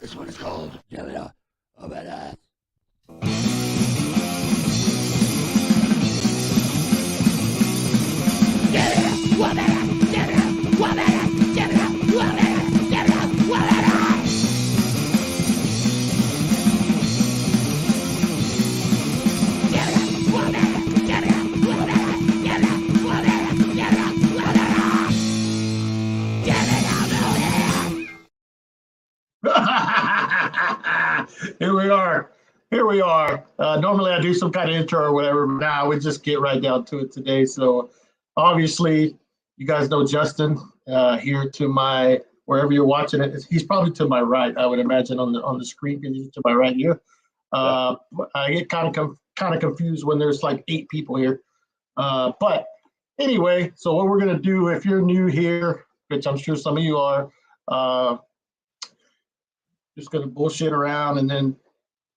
This one is called JOABA. Here we are. Normally I do some kind of intro or whatever, but now we just get right down to it today. So obviously you guys know Justin here to my, wherever you're watching it. He's probably to my right, I would imagine on the screen, because he's to my right here. I get kind of confused when there's like 8 people here. But anyway, so what we're gonna do, if you're new here, which I'm sure some of you are, just gonna bullshit around, and then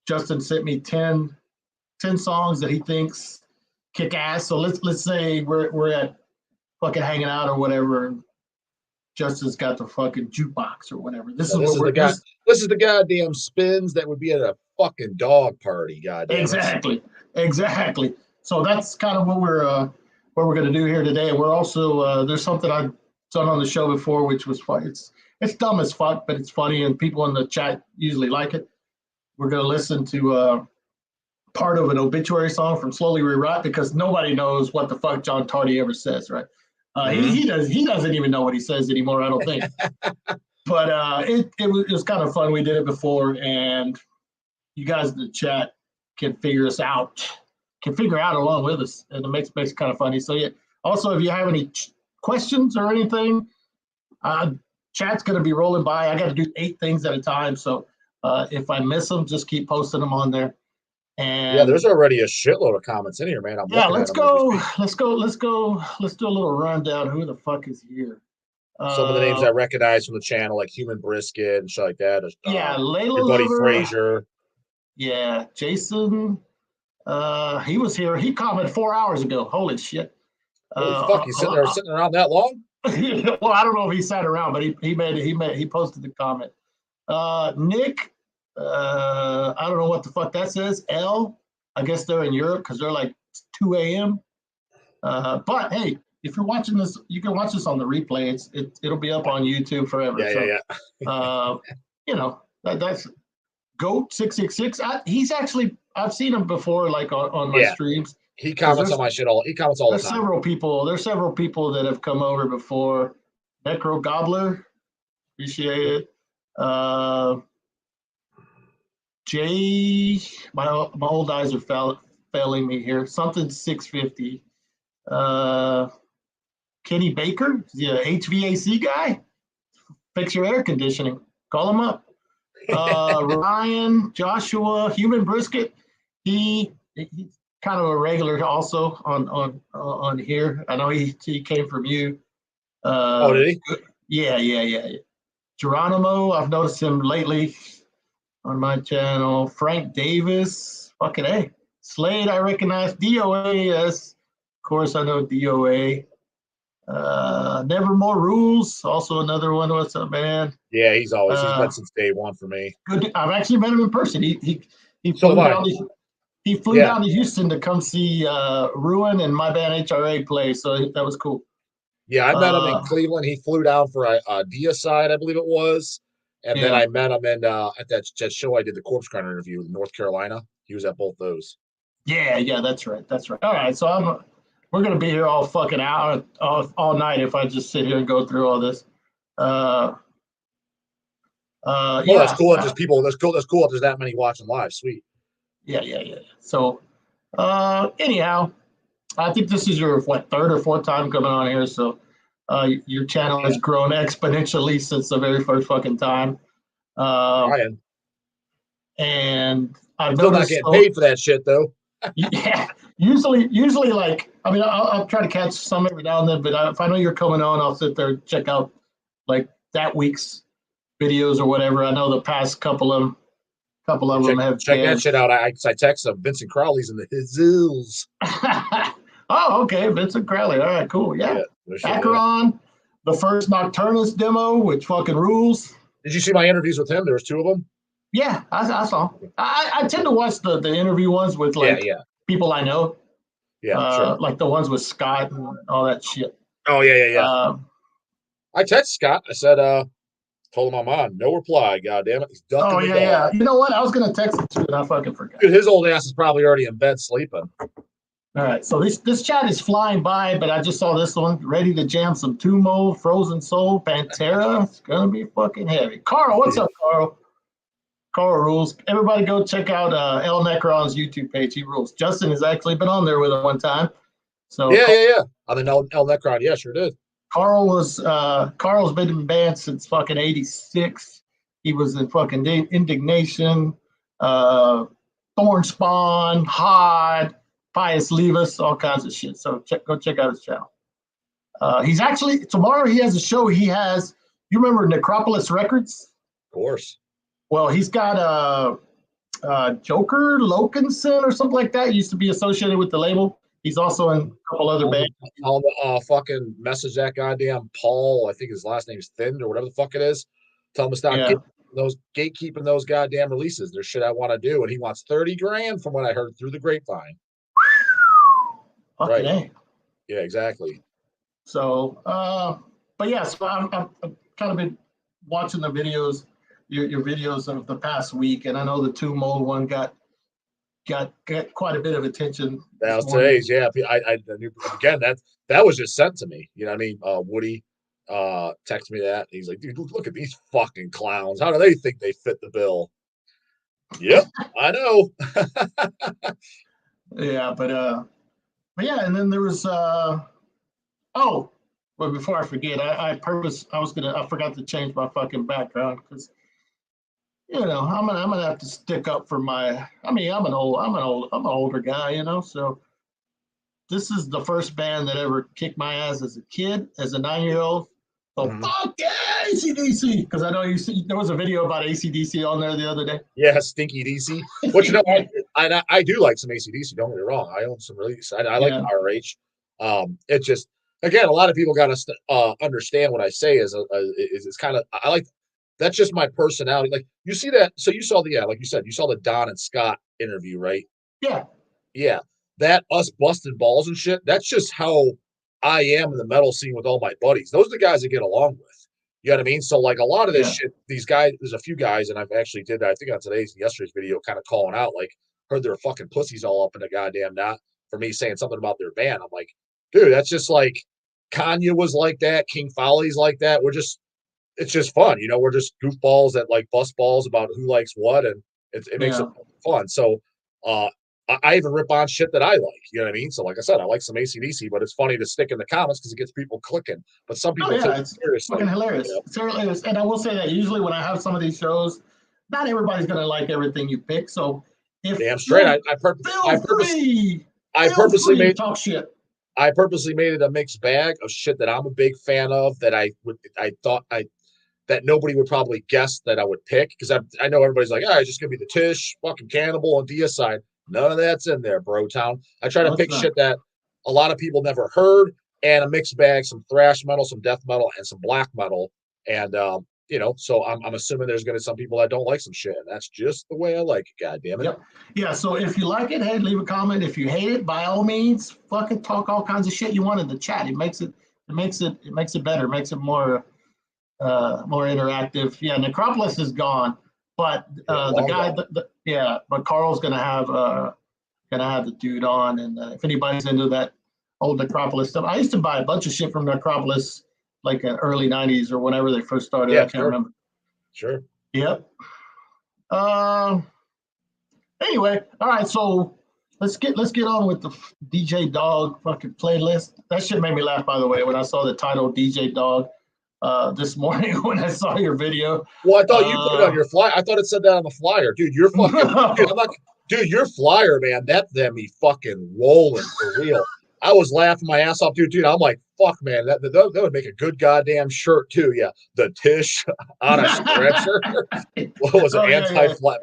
Justin sent me 10 songs that he thinks kick ass. So let's say we're at fucking hanging out or whatever, and Justin's got the fucking jukebox or whatever. This is the goddamn spins that would be at a fucking dog party. Goddamn. Exactly. So that's kind of what we're gonna do here today. And we're also there's something I've done on the show before, which was fun. It's dumb as fuck, but it's funny, and people in the chat usually like it. We're going to listen to part of an obituary song from Slowly Rewrite, because nobody knows what the fuck John Tardy ever says, right? He doesn't even know what he says anymore, I don't think. But it was kind of fun. We did it before, and you guys in the chat can figure out along with us, and it makes it kind of funny. So yeah. Also, if you have any questions or anything, chat's going to be rolling by. I got to do 8 things at a time, so if I miss them, just keep posting them on there. And yeah, there's already a shitload of comments in here, man. Let's do a little rundown. Who the fuck is here? Some of the names I recognize from the channel, like Human Brisket and shit like that. Layla, your buddy Frazier. Yeah, Jason. He was here. He commented 4 hours ago. Holy shit! Holy fuck, he's sitting around that long? Well, I don't know if he sat around, but he posted the comment. Nick, I don't know what the fuck that says. L, I guess they're in Europe because they're like 2 a.m. But hey, if you're watching this, you can watch this on the replay. It'll be up on YouTube forever. You know, that's Goat 666. He's actually, I've seen him before, like on my streams. He comments on my shit all. He comments all the time. There's several people that have come over before. Necro Gobbler, appreciate it. Jay, my old eyes are failing me here. Something 650. Kenny Baker, the HVAC guy. Fix your air conditioning. Call him up. Ryan, Joshua, Human Brisket. He's kind of a regular also on here. I know he came from you. Did he? Yeah. Geronimo, I've noticed him lately on my channel. Frank Davis, fucking A. Slade, I recognize. DOA, yes. Of course, I know DOA. Nevermore Rules, also another one. What's up, man? Yeah, he's been since day one for me. Good. I've actually met him in person. He flew down to Houston to come see Ruin and my band HRA play, so that was cool. Yeah, I met him in Cleveland. He flew down for a Deicide, I believe it was. And then I met him at that show I did the Corpse Grinder interview in North Carolina. He was at both those. Yeah, that's right. All right, so we're gonna be here all fucking hour, all night if I just sit here and go through all this. Well, that's cool. Just people. That's cool. That's cool. There's that many watching live. Sweet. Yeah. So, anyhow, I think this is your 3rd or 4th time coming on here. So, your channel has grown exponentially since the very first fucking time. And I've still not getting paid for that shit though. Yeah. Usually, like, I mean, I'll try to catch some every now and then, but if I know you're coming on, I'll sit there and check out like that week's videos or whatever. I know the past couple of them have check that shit out. I text them. Vincent Crowley's in the hills. Oh, okay, Vincent Crowley. All right, cool. Yeah. Acheron, the first Nocturnus demo, which fucking rules. Did you see my interviews with him? There was 2 of them. Yeah, I saw. I tend to watch the interview ones with like people I know. Yeah, sure. Like the ones with Scott and all that shit. Oh yeah. I texted Scott. I said, told him I'm on. No reply. God damn it. He's ducking the dog. Yeah. You know what? I was gonna text him too, and I fucking forgot. Dude, his old ass is probably already in bed sleeping. All right, so this chat is flying by, but I just saw this one. Ready to jam some Tumo, Frozen Soul, Pantera. It's gonna be fucking heavy. Carl, what's up, Carl? Carl rules. Everybody go check out El Necron's YouTube page. He rules. Justin has actually been on there with him one time. So yeah. On the El Necron, yeah, sure did. Carl's been in band since fucking '86. He was in fucking Indignation, Thorn Spawn, Hod, Pius Levis, all kinds of shit. So go check out his channel. He's actually tomorrow. He has a show. You remember Necropolis Records? Of course. Well, he's got Joker Lokinson or something like that. He used to be associated with the label. He's also in a couple other bands. I'll fucking message that goddamn Paul. I think his last name's Thin or whatever the fuck it is. Tell him to stop gatekeeping those goddamn releases. There's shit I want to do, and he wants 30 grand from what I heard through the grapevine. Fucking right. Yeah, exactly. So, but yeah, so I've kind of been watching the videos, your videos of the past week, and I know the Tumo one got quite a bit of attention. That was today's, yeah. I knew again that was just sent to me. You know what I mean? Woody texted me that. He's like, dude, look at these fucking clowns. How do they think they fit the bill? Yep, I know. Yeah, but yeah, and then there was well, before I forget, I forgot to change my fucking background because I'm gonna have to stick up for I'm an older guy, so this is the first band that ever kicked my ass as a kid, as a 9-year-old. So fuck yeah, AC/DC, because I know there was a video about AC/DC on there the other day. Yeah, stinky DC. But I do like some AC/DC. Don't get me wrong. I own some release. I like RH. It just again, a lot of people got to understand what I say is it's kind of I like. That's just my personality. Like you see that. So you saw like you said, you saw the Don and Scott interview, right? Yeah. Yeah. That us busting balls and shit. That's just how I am in the metal scene with all my buddies. Those are the guys I get along with. You know what I mean? So like a lot of this shit, these guys, there's a few guys, and I've actually did that, I think on yesterday's video, kind of calling out, like, heard their fucking pussies all up in the goddamn knot for me saying something about their band. I'm like, dude, that's just like Kanye was like that, King Folly's like that. It's just fun, we're just goofballs that like bust balls about who likes what, and it makes it fun. So I even rip on shit that I like, you know what I mean? So like I said, I like some AC/DC, but it's funny to stick in the comments because it gets people clicking. But some people take it seriously. Fucking hilarious. It's hilarious. And I will say that usually when I have some of these shows, not everybody's gonna like everything you pick. So if damn straight, I purposely made talk shit. I purposely made it a mixed bag of shit that I'm a big fan of that that nobody would probably guess that I would pick, because I know everybody's like, it's just gonna be the Tish, fucking Cannibal, and Deicide. None of that's in there, bro town. I try to pick shit that a lot of people never heard, and a mixed bag, some thrash metal, some death metal, and some black metal. And so I'm assuming there's gonna be some people that don't like some shit, and that's just the way I like it. God damn it. Yep. Yeah. So if you like it, hey, leave a comment. If you hate it, by all means, fucking talk all kinds of shit you want in the chat. It makes it better. It makes it more interactive. Yeah, Necropolis is gone, but but Carl's gonna have the dude on, and if anybody's into that old Necropolis stuff, I used to buy a bunch of shit from Necropolis like early '90s or whenever they first started. I can't remember. Sure. Yep. Anyway, all right. So let's get on with the J-DAWG fucking playlist. That shit made me laugh, by the way, when I saw the title J-DAWG. This morning when I saw your video. Well, I thought you put it on your flyer. I thought it said that on the flyer, dude. You're fucking, dude, your flyer, man. That me fucking rolling for real. I was laughing my ass off, dude. I'm like, fuck, man. That would make a good goddamn shirt too. Yeah, the Tish on a stretcher. What was it? Anti-flat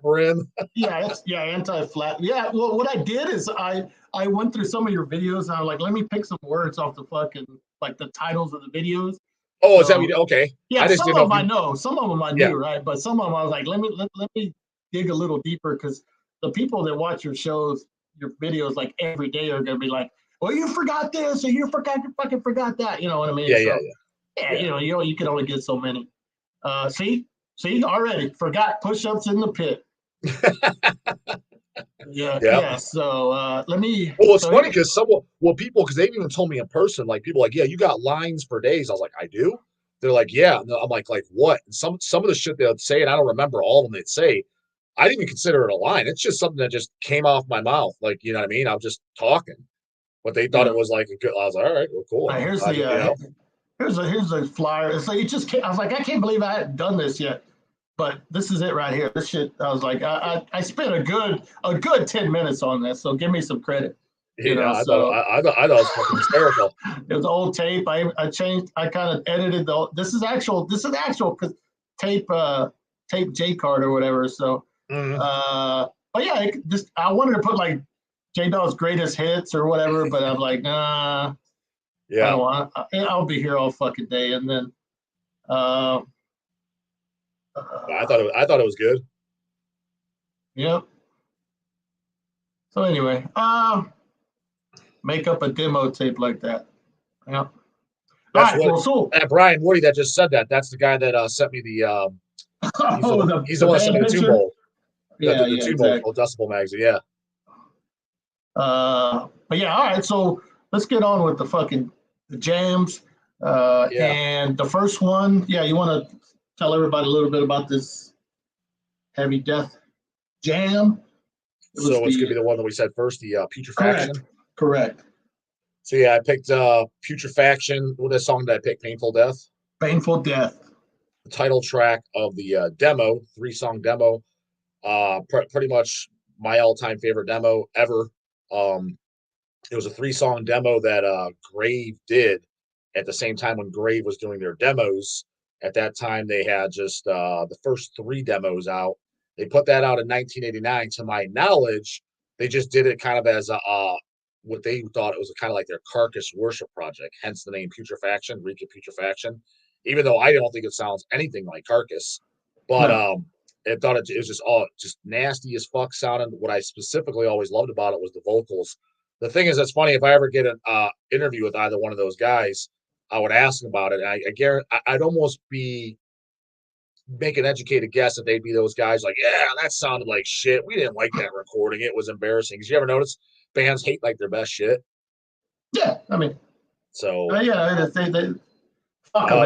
brim. Anti-flat. Yeah. Well, what I did is I went through some of your videos and I was like, let me pick some words off the fucking, like the titles of the videos. Oh, is that what you, okay. Yeah, I just some didn't of them know I if you, know, some of them I yeah. knew, right? But some of them I was like, let me dig a little deeper because the people that watch your shows, your videos, like every day are gonna be like, well, you forgot this, or you fucking forgot that. You know what I mean? Yeah, So yeah. you can only get so many. See, already forgot push-ups in the pit. Yeah. Yeah. So let me. Well, it's So funny because people, because they've even told me in person, like people like, yeah, you got lines for days. I was like, I do. They're like, yeah. No, I'm like what? And some of the shit they'd say, and I don't remember all of them. They'd say, I didn't even consider it a line. It's just something that just came off my mouth. Like, you know what I mean? I was just talking, but they thought it was like a good. I was like, all right, well, cool. here's the here's a flyer. It's like I was like, I can't believe I hadn't done this yet. But this is it right here. This shit, I was like, I spent a good 10 minutes on this, so give me some credit. I thought it was fucking hysterical. It was old tape. I kind of edited this is actual tape J card or whatever. So but yeah, I wanted to put like J-DAWG's greatest hits or whatever, but I'm like, nah. Yeah. I don't want. I'll be here all fucking day, and then I thought it was good. Yep. So anyway, make up a demo tape like that. Yep. That's Brian Woody that just said that. That's the guy that sent me the. He's the one that sent me the Tomb Bowl. Yeah, the Tomb Bowl Decibel magazine. Yeah. But yeah, all right. So let's get on with the jams. And the first one, you want to tell everybody a little bit about this Heavy Death jam? It's going to be the one that we said first, the Putrefaction. Correct. So yeah, I picked Putrefaction. What that song did I pick? Painful Death. Painful Death. The title track of the demo, 3-song demo. Pretty much my all-time favorite demo ever. It was a 3-song demo that Grave did at the same time when Grave was doing their demos. At that time, they had just the first 3 demos out. They put that out in 1989. To my knowledge, they just did it kind of as what they thought it was kind of like their carcass worship project, hence the name Putrefaction, Reek of Putrefaction. Even though I don't think it sounds anything like carcass, but I thought it was just nasty as fuck sounding. What I specifically always loved about it was the vocals. The thing is, it's funny, if I ever get an interview with either one of those guys, I would ask them about it. And I guarantee I'd almost make an educated guess that they'd be those guys like, yeah, that sounded like shit. We didn't like that recording. It was embarrassing. Because you ever notice bands hate like their best shit? Yeah, I mean, so they fuck them.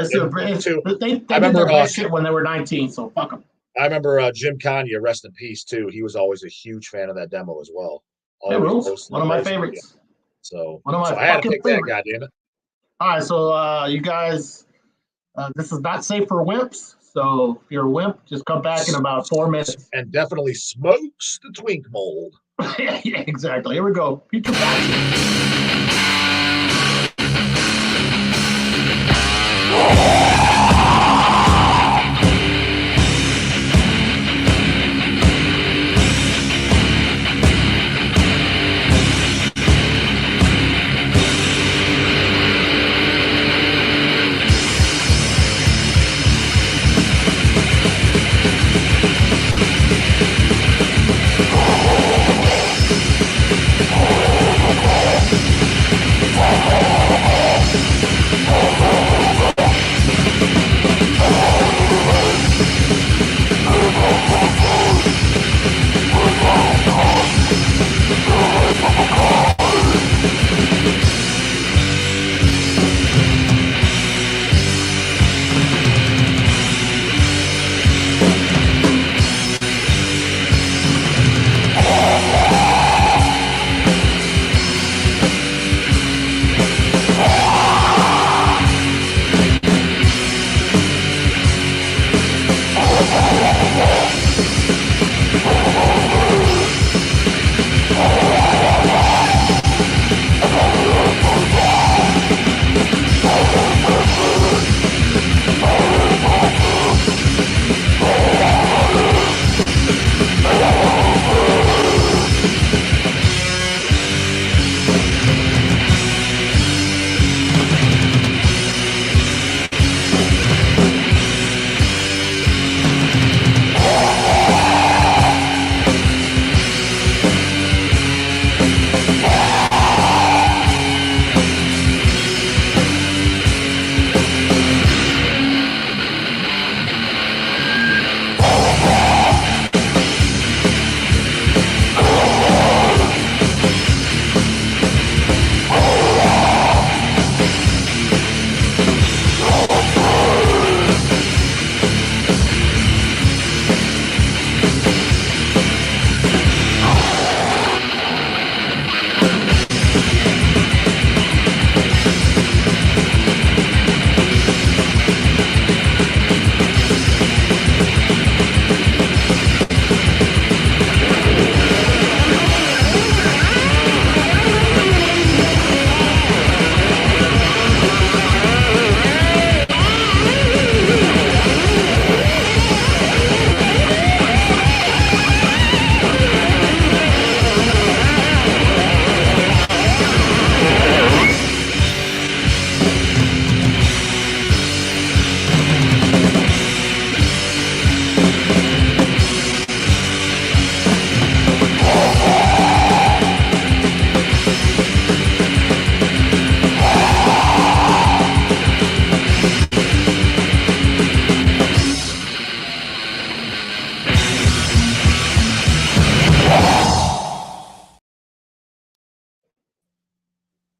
They did their best shit when they were 19. So fuck them. I remember Jim Kanye, rest in peace too. He was always a huge fan of that demo as well. One of my favorites. So one of my I had to pick favorites. that, goddammit. All right, so you guys, this is not safe for wimps. So if you're a wimp, just come back in about 4 minutes. And definitely smokes the twink mold. Yeah, exactly. Here we go. Putrefaction.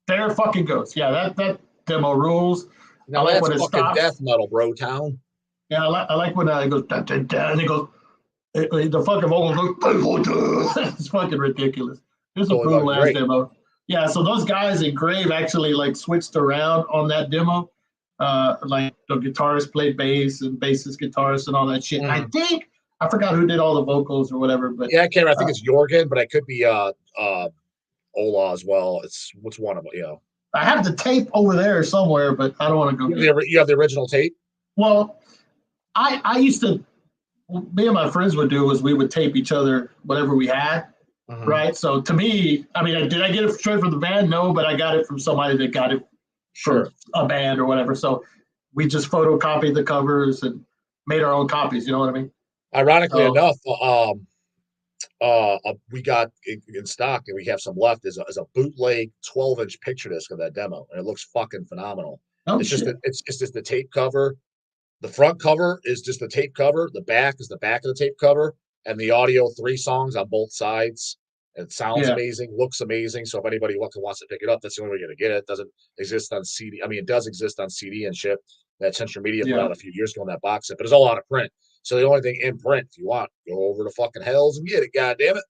There fucking goes. Yeah, that demo rules. I Now like that's when it fucking stops. death metal, bro town. Yeah, I like when it goes dun, dun, dun, and it goes. The fucking vocal goes. It's fucking ridiculous. It's a Totally fucking brutal ass great. demo. Yeah, so those guys in Grave actually like switched around on that demo. Like the guitarist played bass and bassist guitarist and all that shit. I think I forgot who did all the vocals or whatever, but yeah, I can't remember. I think it's Jorgen, but I could be Ola as well. It's what's one of them, you know. I have the tape over there somewhere, but I don't want to go. You have the original tape? Well, I used to. Me and my friends would do was we would tape each other whatever we had, right? So to me, I mean, did I get it straight from the band? No, but I got it from somebody that got it from a band or whatever. So we just photocopied the covers and made our own copies. You know what I mean? Ironically enough, we got in stock, and we have some left as a bootleg 12-inch picture disc of that demo, and it looks fucking phenomenal. Oh, it's shit. just the tape cover. The front cover is just the tape cover. The back is the back of the tape cover, and the audio 3 songs on both sides. It sounds amazing, looks amazing. So if anybody wants to pick it up, that's the only way you're gonna get it. It doesn't exist on CD. I mean, it does exist on CD and shit. That Century Media put out a few years ago in that box set, but it's all out of print. So the only thing in print, if you want, go over to fucking HELLS and get it. God damn it.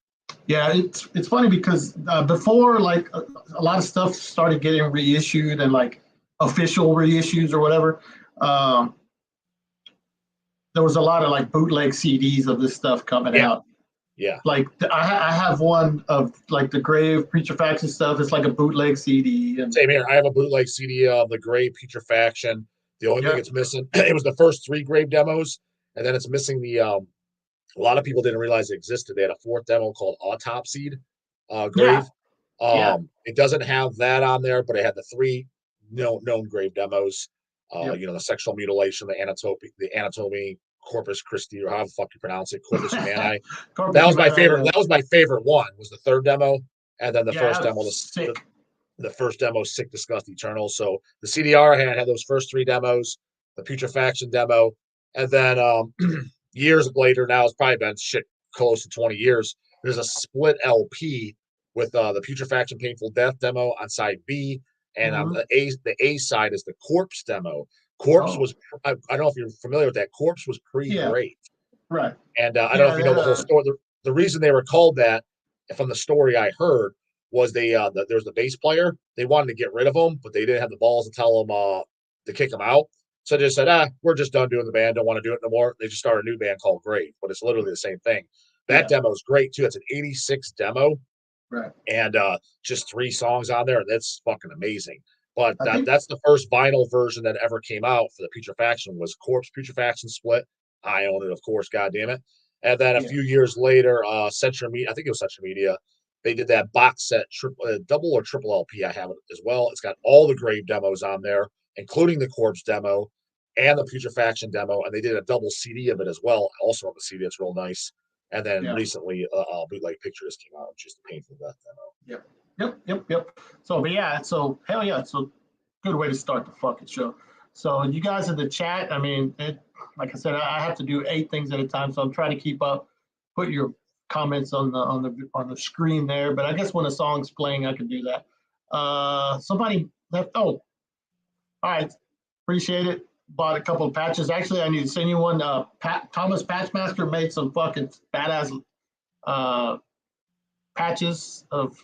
Yeah, it's funny because before like a lot of stuff started getting reissued and like official reissues or whatever. There was a lot of like bootleg CDs of this stuff coming out. Yeah. Like I have one of like the Grave Putrefaction stuff. It's like a bootleg CD. And same here. I have a bootleg CD of the Grave Putrefaction. The only thing it's missing, it was the first 3 Grave demos, and then it's missing the. A lot of people didn't realize it existed. They had a 4th demo called Autopsied Grave. It doesn't have that on there, but it had the 3 known Grave demos. You know, the sexual mutilation, the anatomy, Corpus Christi, or how the fuck you pronounce it, Corpus Humani. That was my favorite. That was my favorite one. Was the 3rd demo, and then the first demo, the first demo, Sick, Disgust, Eternal. So the CDR had those first 3 demos, the Putrefaction demo, and then years later, now it's probably been close to 20 years. There's a split LP with the Putrefaction Painful Death demo on side B. And the A side is the Corpse demo. Corpse was, I don't know if you're familiar with that. Corpse was pre-Grave. Right. And I don't know if you know the whole story. The reason they were called that, from the story I heard, was there was the bass player. They wanted to get rid of him, but they didn't have the balls to tell him to kick him out. So they just said, we're just done doing the band. Don't want to do it no more. They just started a new band called Grave, but it's literally the same thing. That demo is great too. It's an 86 demo. Right. And just 3 songs on there. That's fucking amazing. But that's the first vinyl version that ever came out for the Putrefaction was Corpse Putrefaction split. I own it, of course, goddamn it. And then a few years later, Century Media, I think it was Century Media, they did that box set, double or triple LP. I have it as well. It's got all the Grave demos on there, including the Corpse demo and the Putrefaction demo. And they did a double CD of it as well, also on the CD. It's real nice. And then recently, bootleg pictures came out, just a Painful Death demo. Yep. So, but yeah, so hell yeah, it's a good way to start the fucking show. So, you guys in the chat, I mean, like I said, I have to do 8 things at a time, so I'm trying to keep up. Put your comments on the screen there, but I guess when a song's playing, I can do that. Somebody left. Oh, all right, appreciate it. Bought a couple of patches. Actually, I need to send you one. Thomas Patchmaster made some fucking badass patches of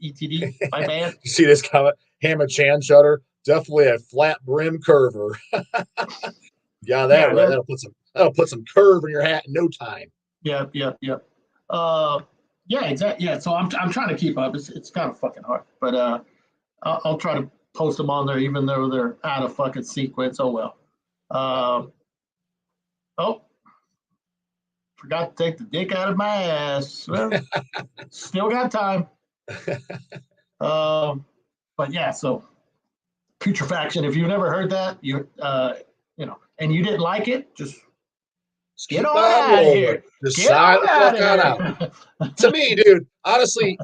ETD by band. You see this comment? Hammer Chan Shutter, definitely a flat brim curver. Right. That'll put some curve in your hat in no time. Yep. Yeah, exactly. Yeah, so I'm trying to keep up. It's kind of fucking hard, but I'll try to post them on there, even though they're out of fucking sequence. Oh well. Forgot to take the dick out of my ass. Well, still got time. But yeah, so Putrefaction. If you've never heard that, you know, and you didn't like it, just get on out of here. Decide the fuck out. To me, dude, honestly,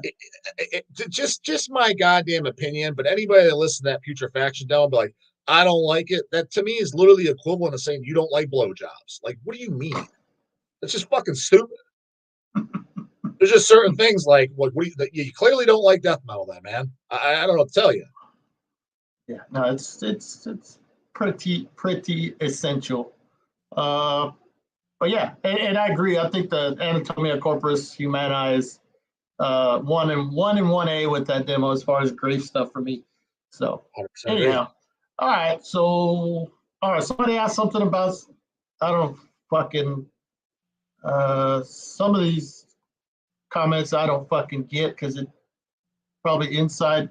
just my goddamn opinion. But anybody that listens to that Putrefaction demo, be like, I don't like it. That to me is literally equivalent to saying you don't like blowjobs. Like, what do you mean? It's just fucking stupid. There's just certain things like what you clearly don't like death metal, then, man. I don't know what to tell you. Yeah, no, it's pretty essential. But yeah, and I agree. I think the Anatomia Corporis Humani is 1A with that demo as far as grave stuff for me. So 100% anyhow, all right. So all right, somebody asked something about I don't fucking some of these comments I don't fucking get because it probably inside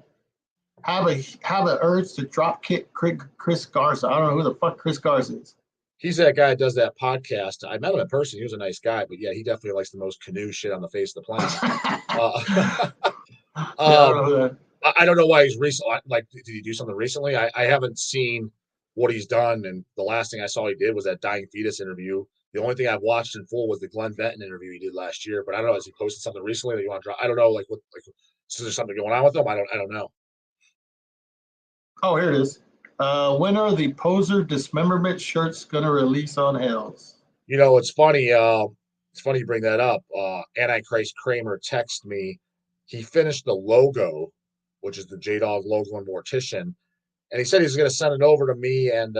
have a urge to drop kick Chris Garza. I don't know who the fuck Chris Garza is. He's that guy that does that podcast. I met him in person. He was a nice guy, but yeah, he definitely likes the most canoe shit on the face of the planet. I don't know why he's recent. Like, did he do something recently? I haven't seen what he's done, and the last thing I saw he did was that Dying Fetus interview. The only thing I've watched in full was the Glenn Benton interview he did last year. But I don't know, has he posted something recently that you want to drop? I don't know, like what, like, is there something going on with him? I don't know. Oh, here it is. When are the Poser dismemberment shirts gonna release on HELLS? You know, it's funny. It's funny you bring that up. Antichrist Kramer texted me. He finished the logo, which is the J-DAWG logo and Mortician, and he said he's going to send it over to me. And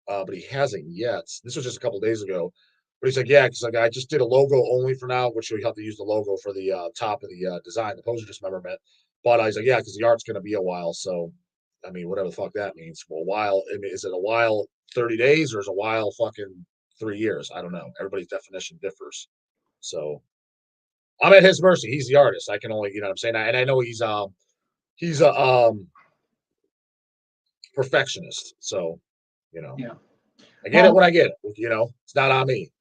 but he hasn't yet. This was just a couple days ago. But he's like, yeah, because like I just did a logo only for now, which we have to use the logo for the top of the design, the Poser dismemberment. But I was like, yeah, because the art's going to be a while. So, I mean, whatever the fuck that means. Well, a while. I mean, is it a while 30 days or is a while fucking 3 years? I don't know. Everybody's definition differs. So I'm at his mercy. He's the artist. I can only, you know what I'm saying? And I know he's a perfectionist. So, you know, yeah. I get it when I get it. You know, it's not on me.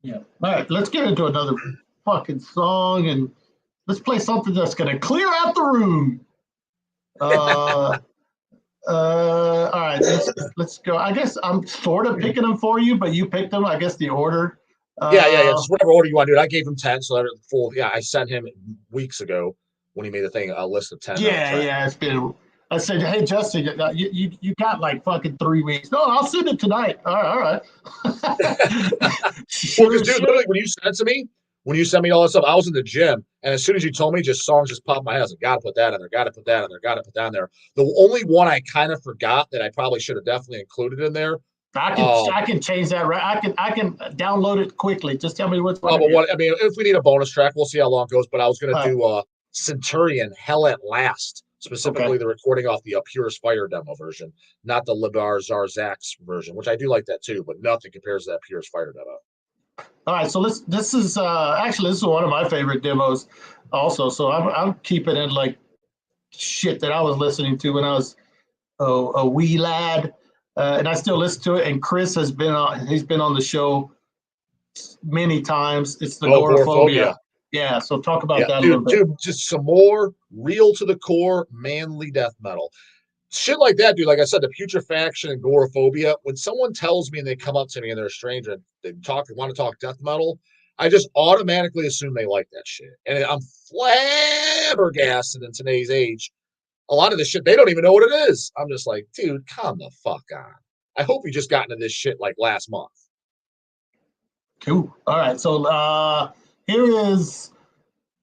Yeah. All right, let's get into another fucking song and let's play something that's gonna clear out the room. All right, let's go. I guess I'm sort of picking them for you, but you picked them. I guess the order. Yeah. Just whatever order you want to do it. I gave him 10, so that full. Yeah, I sent him weeks ago when he made the thing a list of 10. Yeah. It's been. I said, hey Justin, you got like fucking 3 weeks. No, I'll send it tonight. All right. Well, because dude, literally when you sent me all that stuff, I was in the gym, and as soon as you told me, just songs just popped in my head. I was like, gotta put that in there, gotta put that in there, gotta put that in there. The only one I kind of forgot that I probably should have definitely included in there. I can change that, right? I can download it quickly. Just tell me what's. But what I mean, if we need a bonus track, we'll see how long it goes. But I was gonna do Centurion, Hell at Last, specifically the recording off the Purest Fire demo version, not the Libar Zarzak's version, which I do like that too, but nothing compares to that Purest Fire demo. All right, so this is one of my favorite demos also. So I'm keeping it like shit that I was listening to when I was a wee lad, and I still listen to it. And Chris he's been on the show many times. It's the Goreaphobia. Yeah, so talk about that a little bit. Dude, just some more real to the core manly death metal. Shit like that, dude. Like I said, the Putrefaction and Goreaphobia. When someone tells me and they come up to me and they're a stranger and they want to talk death metal, I just automatically assume they like that shit. And I'm flabbergasted in today's age. A lot of this shit, they don't even know what it is. I'm just like, dude, calm the fuck on. I hope you just got into this shit like last month. Cool. All right, so here is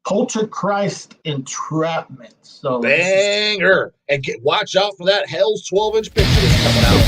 Poltergeist Entrapment. So banger. And watch out for that HELLS 12-inch picture that's coming out.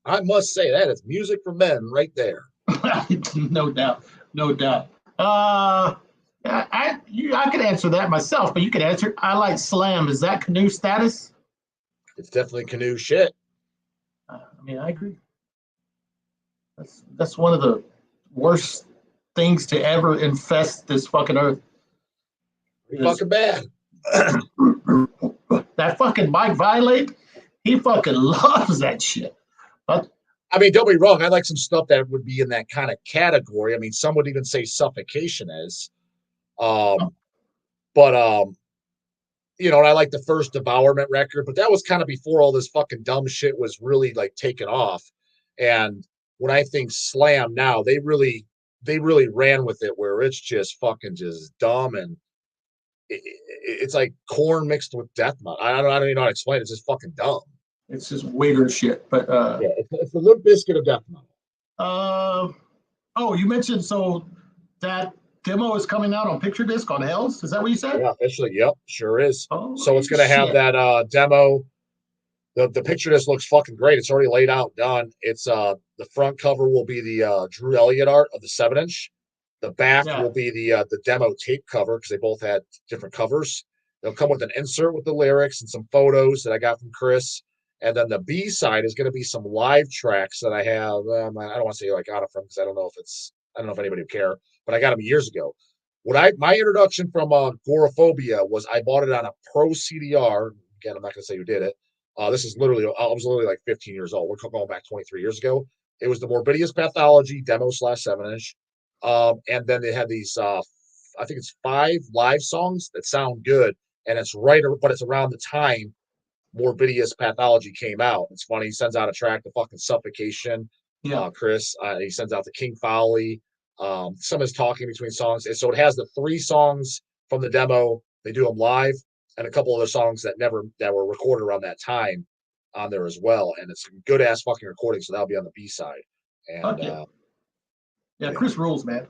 I must say that is music for men right there. No doubt, no doubt. I could answer that myself, but you could answer. I like slam. Is that canoe status? It's definitely canoe shit. I mean, I agree. That's one of the worst things to ever infest this fucking earth. Pretty fucking bad. That fucking Mike Violate, he fucking loves that shit. But I mean, don't be wrong. I like some stuff that would be in that kind of category. I mean, some would even say suffocation is. You know, and I like the first Devourment record, but that was kind of before all this fucking dumb shit was really like taken off. And when I think slam now, they really ran with it where it's just fucking just dumb and it's like corn mixed with death metal. I don't even know how to explain it. It's just fucking dumb. It's just wigger shit. But yeah, it's the Limp Bizkit of death metal. Oh, you mentioned so that demo is coming out on picture disc on HELLS. Is that what you said? Yeah, officially. Yep, sure is. Oh, so it's going to have that demo. The picture disc looks fucking great. It's already laid out, done. It's the front cover will be the Drew Elliott art of the 7-inch. The back will be the demo tape cover because they both had different covers. They'll come with an insert with the lyrics and some photos that I got from Chris. And then the B side is going to be some live tracks that I have. I don't want to say I got it from because I don't know if anybody would care, but I got them years ago. My introduction from Goreaphobia was I bought it on a Pro CDR. Again, I'm not going to say who did it. This is literally, I was literally like 15 years old. We're going back 23 years ago. It was the Morbidius Pathology demo / 7-inch. And then they had these, I think it's 5 live songs that sound good. And it's but it's around the time Morbidius Pathology came out. It's funny. He sends out a track to fucking Suffocation. Chris, he sends out to King Folly. Some is talking between songs. And so it has the 3 songs from the demo. They do them live and a couple other songs that were recorded around that time on there as well. And it's a good ass fucking recording. So that'll be on the B side. And Chris rules, man.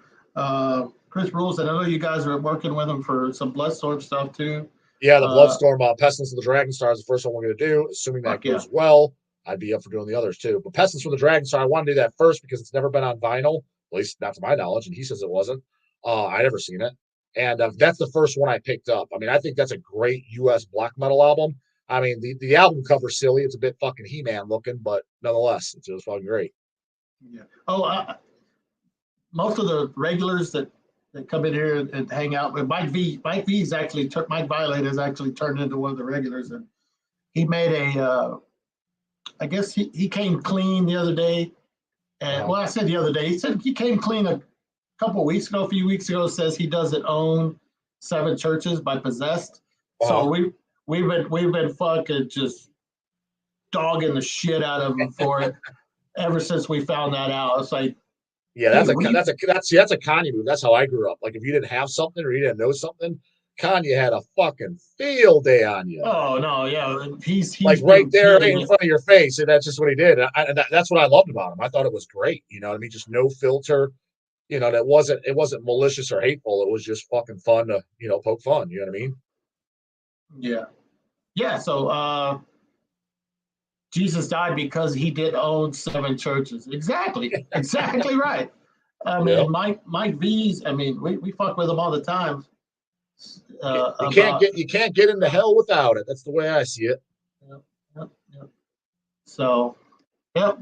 Chris rules. And I know you guys are working with him for some Bloodstorm stuff too. Yeah, the Bloodstorm, Pestilence of the Dragon Star is the first one we're going to do. Assuming that goes well, I'd be up for doing the others too. But Pestilence for the Dragon Star, I want to do that first because it's never been on vinyl, at least not to my knowledge, and he says it wasn't. I never seen it. And that's the first one I picked up. I mean, I think that's a great U.S. black metal album. I mean, the album cover's silly. It's a bit fucking He-Man looking, but nonetheless, it was fucking great. Yeah. Oh, most of the regulars that come in here and hang out with Mike V's actually Mike Violate has actually turned into one of the regulars, and he made I guess he came clean the other day, and well, I said the other day, he said he came clean a few weeks ago, says he doesn't own 7 churches by Possessed. So we've been fucking just dogging the shit out of him for it ever since we found that out. It's like, yeah, that's a Kanye move. That's how I grew up. Like if you didn't have something or you didn't know something, Kanye had a fucking field day on you. Oh no, yeah, he's like right there in front of your face, and that's just what he did. And that's what I loved about him. I thought it was great. You know what I mean? Just no filter. You know, it wasn't malicious or hateful. It was just fucking fun to poke fun. You know what I mean? Yeah. So Jesus died because he did own 7 churches. Exactly right. I mean, Mike V's. I mean, we fuck with him all the time. You can't get into hell without it. That's the way I see it. Yep. So,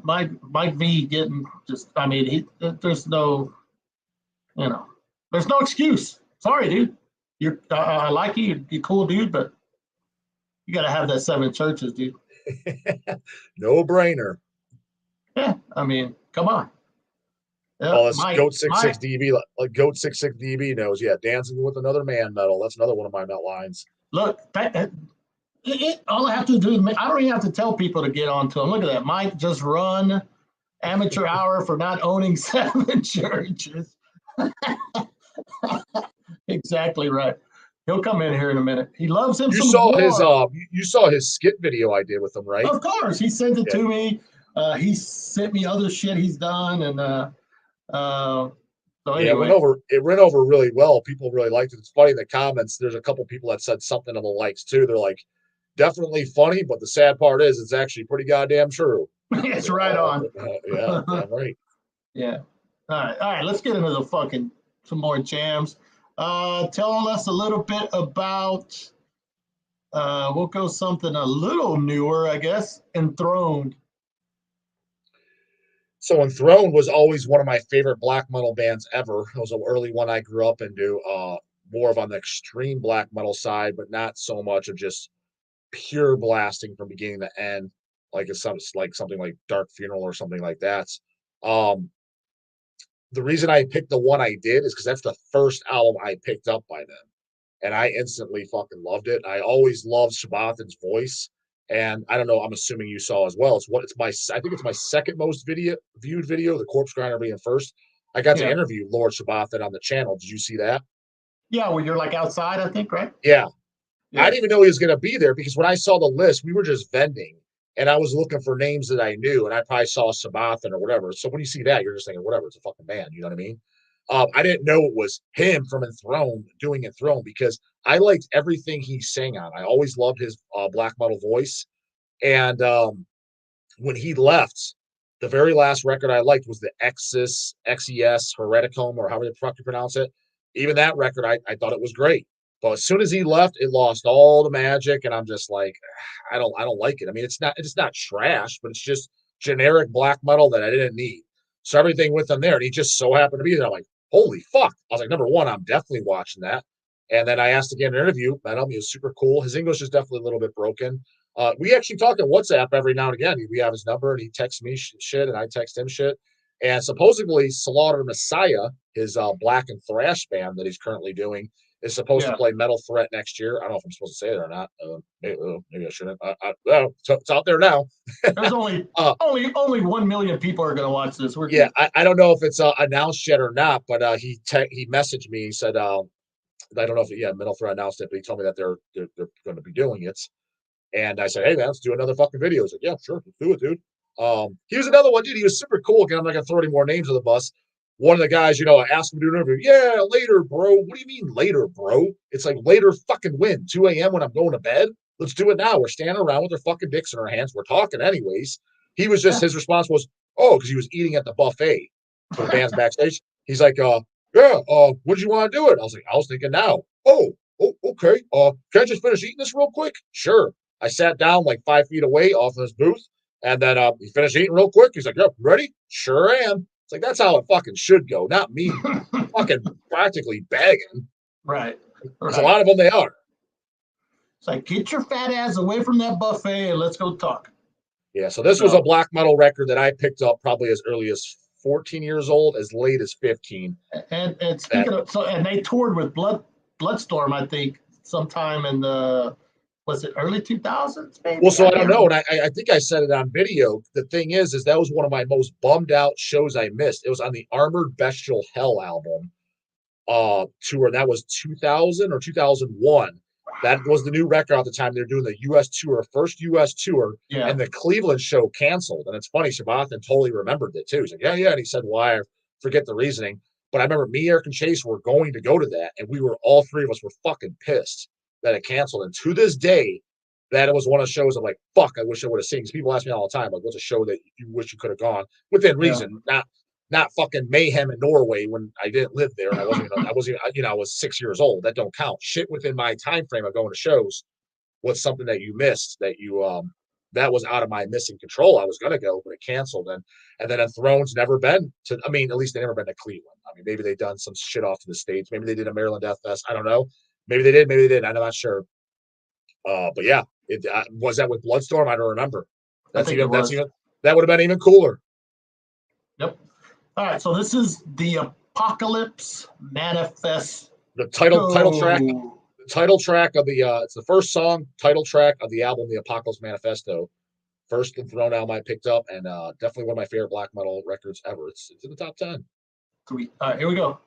Mike V getting just. I mean, there's no, there's no excuse. Sorry, dude. I like you. You're cool, dude, but you got to have that 7 churches, dude. No brainer. Yeah, I mean, come on. This Goat 66 DB, like Goat 66 DB knows. Yeah, Dancing with Another Man metal. That's another one of my metal lines. Look, all I have to do is I don't even have to tell people to get onto him. Look at that, Mike. Just run amateur hour for not owning 7 churches. Exactly right. He'll come in here in a minute. He loves him. You saw his skit video I did with him, right? Of course, he sent it to me. He sent me other shit he's done, and so anyway. It went over really well. People really liked it. It's funny in the comments. There's a couple people that said something on the likes too. They're like, definitely funny, but the sad part is it's actually pretty goddamn true. It's right on. Yeah, right. Yeah. All right. Let's get into some more jams. Tell us a little bit about. We'll go something a little newer, I guess. Enthroned. So Enthroned was always one of my favorite black metal bands ever. It was an early one I grew up into, more of on the extreme black metal side, but not so much of just pure blasting from beginning to end, like something like Dark Funeral or something like that. The reason I picked the one I did is because that's the first album I picked up by them, and I instantly fucking loved it. I always loved Shabathan's voice, and I don't know. I'm assuming you saw as well. I think it's my second most viewed video. The Corpse Grinder being first. I got to interview Lord Shabathan on the channel. Did you see that? Yeah, well, you're like outside, I think, right? Yeah. I didn't even know he was going to be there because when I saw the list, we were just vending, and I was looking for names that I knew, and I probably saw Shabathan or whatever. So when you see that, you're just thinking, whatever, it's a fucking band. You know what I mean? I didn't know it was him from Enthroned doing Enthroned because I liked everything he sang on. I always loved his black metal voice. And when he left, the very last record I liked was the XES Hereticum, or however the fuck you pronounce it. Even that record, I thought it was great. But as soon as he left, it lost all the magic, and I'm just like, I don't like it. I mean, it's not trash, but it's just generic black metal that I didn't need. So everything with him there, and he just so happened to be there. I'm like, holy fuck. I was like, number one, I'm definitely watching that. And then I asked again in an interview, met him. He was super cool. His English is definitely a little bit broken. We actually talk on WhatsApp every now and again. We have his number, and he texts me shit, and I text him shit. And supposedly Slaughter Messiah, his black and thrash band that he's currently doing, is supposed to play Metal Threat next year. I don't know if I'm supposed to say it or not. Maybe I shouldn't. It's out there now. There's only 1 million people are going to watch this. I don't know if it's announced yet or not, but he messaged me. He said, I don't know if Metal Threat announced it, but he told me that they're going to be doing it. And I said, hey man, let's do another fucking video. He's like, yeah, sure, let's do it, dude. He was another one, dude. He was super cool. Again, I'm not going to throw any more names on the bus. One of the guys, I asked him to do an interview. Yeah, later, bro. What do you mean later, bro? It's like later fucking when? 2 a.m. when I'm going to bed? Let's do it now. We're standing around with our fucking dicks in our hands. We're talking anyways. His response was, because he was eating at the buffet for the band's backstage. He's like, when did you want to do it? I was thinking now. Oh, okay. Can I just finish eating this real quick? Sure. I sat down like 5 feet away off of his booth, and then he finished eating real quick. He's like, yep, ready? Sure am. It's like, that's how it fucking should go, not me fucking practically begging. Right. There's a lot of them they are. It's like, get your fat ass away from that buffet and let's go talk. Yeah, so this was a black metal record that I picked up probably as early as 14 years old, as late as 15. And speaking of, and they toured with Bloodstorm, I think, sometime in the, was it early 2000s? Maybe? Well, so I don't know, and I think I said it on video. The thing is that was one of my most bummed out shows I missed. It was on the Armored Bestial Hell album tour, and that was 2000 or 2001. That was the new record at the time. They're doing the U.S. tour, first U.S. tour, and the Cleveland show canceled. And it's funny, Shabathan totally remembered it too. He's like, yeah, and he said, why? I forget the reasoning. But I remember me, Eric, and Chase were going to go to that, and all three of us were fucking pissed that it canceled. And to this day, that it was one of the shows I'm like, fuck, I wish I would have seen. Because people ask me all the time, like, what's a show that you wish you could have gone? Within reason, not fucking mayhem in Norway when I didn't live there. And I was 6 years old. That don't count. Shit within my time frame of going to shows was something that you missed, that that was out of my missing control. I was going to go, but it canceled. And then Enthroned's never been to, at least they never been to Cleveland. Maybe they done some shit off to the States. Maybe they did a Maryland Death Fest. I don't know. Maybe they did. Maybe they didn't. I'm not sure. But yeah, was that with Bloodstorm? I don't remember. That would have been even cooler. Yep. All right. So this is the Apocalypse Manifest. The title track. The title track of the it's the first song, title track of the album, The Apocalypse Manifesto. First Enthroned album I picked up, and definitely one of my favorite black metal records ever. It's in the top 10. Sweet. All right, here we go.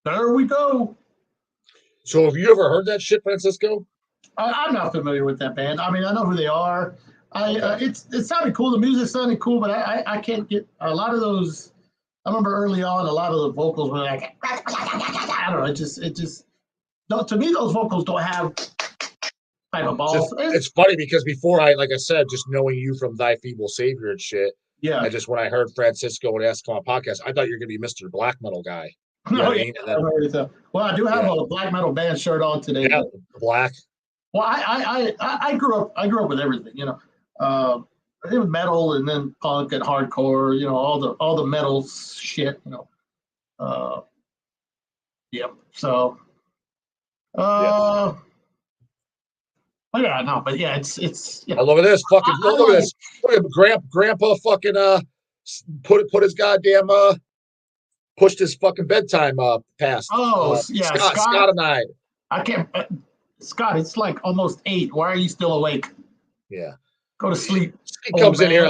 There we go. So have you ever heard that shit, Francisco? I'm not familiar with that band. I mean, I know who they are. Okay. It sounded cool. The music sounded cool, but I can't get a lot of those. I remember early on, a lot of the vocals were like, I don't know. It just no, to me, those vocals don't have type of balls. It's funny because before like I said, just knowing you from Thy Feeble Savior and shit, Yeah. I just when I heard Francisco and asked him on podcast, I thought you were gonna be Mr. Black Metal guy. You know what I mean? And then, well, I do have a black metal band shirt on today. Yeah, black. Well, I grew up with everything, you know, it was metal and then punk and hardcore, you know, all the metal shit, you know. Yep. So, Yeah. but yeah, no, but yeah, it's. You know, look at this fucking. Look at this. Look at Grandpa fucking put his goddamn pushed his fucking bedtime past. Oh yeah, Scott and I can't. Scott, it's like almost 8. Why are you still awake? Yeah. Go to sleep. He comes in here,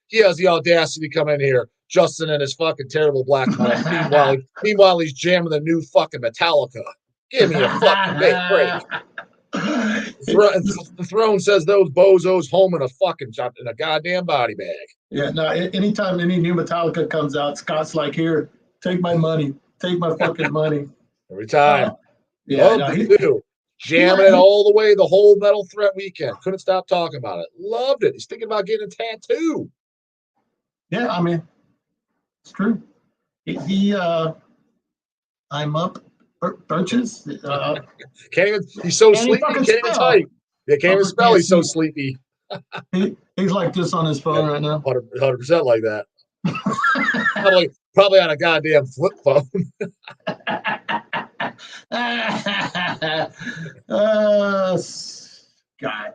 he has the audacity to come in here, Justin and his fucking terrible black metal. meanwhile, he's jamming the new fucking Metallica. Give me a fucking break. The Throne says those bozos home in a goddamn body bag. Yeah, no, anytime any new Metallica comes out, Scott's like, here, take my money. Take my fucking money. Every time. Yeah, no, jamming it all the way the whole Metal Threat weekend. Couldn't stop talking about it. Loved it. He's thinking about getting a tattoo. Yeah, I mean, it's true. I'm up Birches. Can't even. He's so sleepy. Can't even type. Yeah, can't even spell. He's so sleepy. He's like this on his phone right now. 100% like that. probably on a goddamn flip phone. God.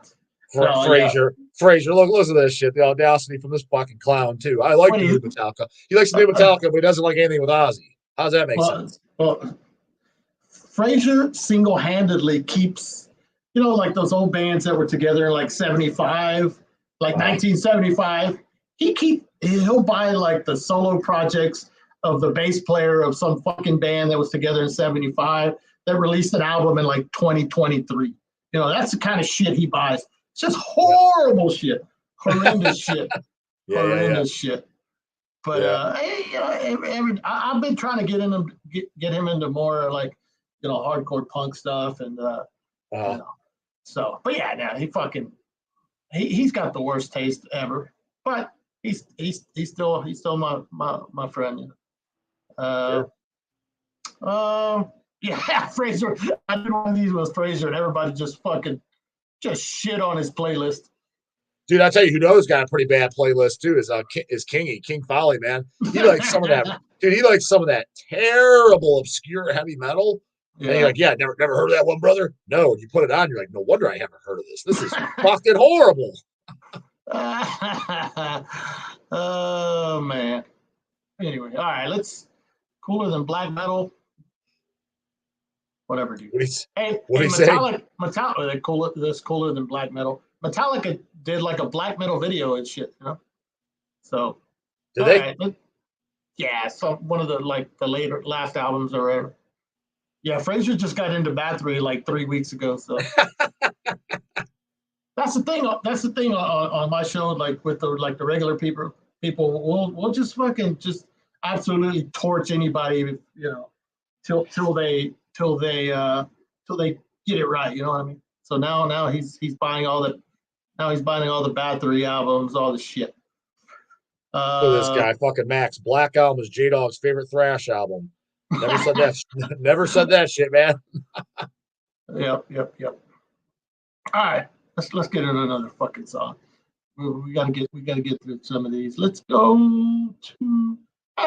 Frazier, look, listen to this shit. The audacity from this fucking clown too. I like the new Metallica. He likes the new Metallica, but he doesn't like anything with Ozzy. How's that make sense? Well, Frazier single-handedly keeps, you know, like those old bands that were together in like 75, like 1975. He'll buy like the solo projects of the bass player of some fucking band that was together in 75 that released an album in like 2023. You know, that's the kind of shit he buys. It's just horrible shit. Horrendous shit. Horrendous shit. But I've been trying to get him into more like, you know, hardcore punk stuff and you know. So, but yeah, no, he's got the worst taste ever. But he's still my friend. Yeah, Fraser. I did one of these with Fraser, and everybody just shit on his playlist. Dude, I tell you, who knows got a pretty bad playlist too is King Folly, man. He likes some of that. Dude, he likes some of that terrible, obscure heavy metal. Yeah. And you're like, yeah, never heard of that one, brother. No, you put it on, you're like, no wonder I haven't heard of this. This is fucking horrible. Oh man. Anyway, all right, let's cooler than black metal. Whatever, dude. Metallica, this cooler than black metal. Metallica did like a black metal video and shit, you know. So did they? Right, yeah, so one of the last albums or whatever. Yeah, Fraser just got into Bathory like 3 weeks ago. So that's the thing. That's the thing on my show, like with the regular people. We'll just fucking just absolutely torch anybody, you know, till they get it right. You know what I mean? So now he's buying all the Bathory albums, all the shit. Look at this guy, fucking Max. Black Album is J-DAWG's favorite thrash album. Never said that. Never said that shit, man. Yep. All right, let's get into another fucking song. We gotta get through some of these. Let's go to.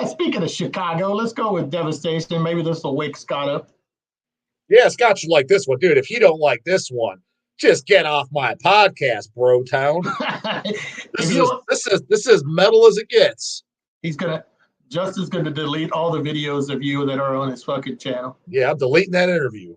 Speaking of Chicago, let's go with Devastation. Maybe this will wake Scott up. Yeah, Scott should like this one, dude. If you don't like this one, just get off my podcast, bro town. This is metal as it gets. Justin's gonna delete all the videos of you that are on his fucking channel. Yeah, I'm deleting that interview.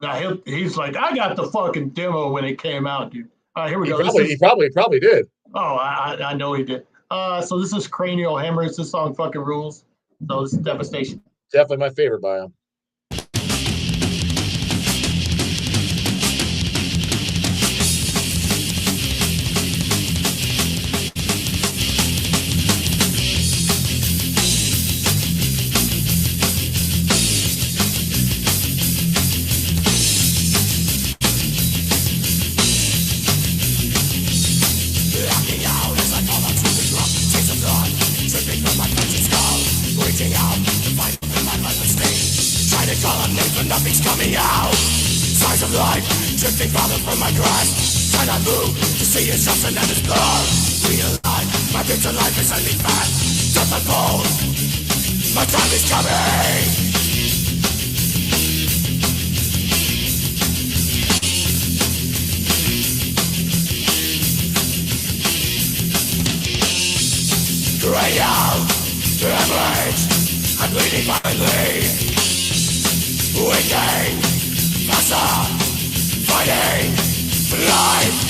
Now he's like, I got the fucking demo when it came out, dude. All right, here we go. He probably did. Oh, I know he did. So this is Cranial Hemorrhage. This song fucking rules. So this is Devastation. Definitely my favorite by him. Nothing's coming out. Signs of life drifting farther from my grasp. Cannot move to see it's something that is blood. Realize my bitter life is ending fast. Death unfolds. My time is coming. Hemorrhage. I'm bleeding violently. Waking, faster, fighting for life.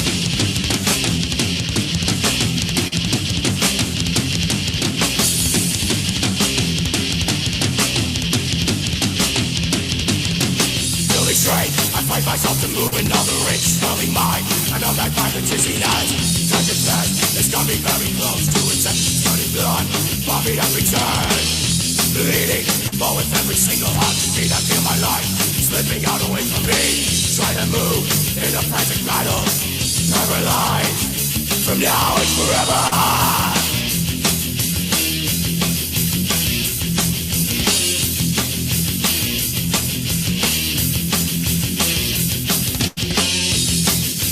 Building straight, I fight myself to move another inch, smelling mine. I know that violence is enough. Time to pass, it's got me very close to its end. Starting blood, bombing up return. Bleeding, but with every single heartbeat I feel my life slipping out away from me. Try to move in a frantic battle. Never lies, from now and forever.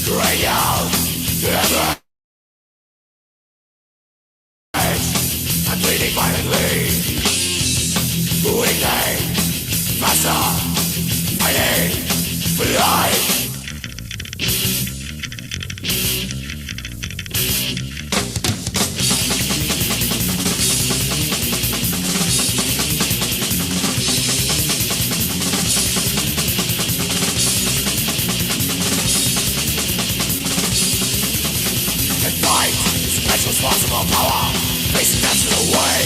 Cranial, hemorrhage. I'm bleeding violently. Weekly, faster, fighting for life. And fight special responsible power, facing that's the way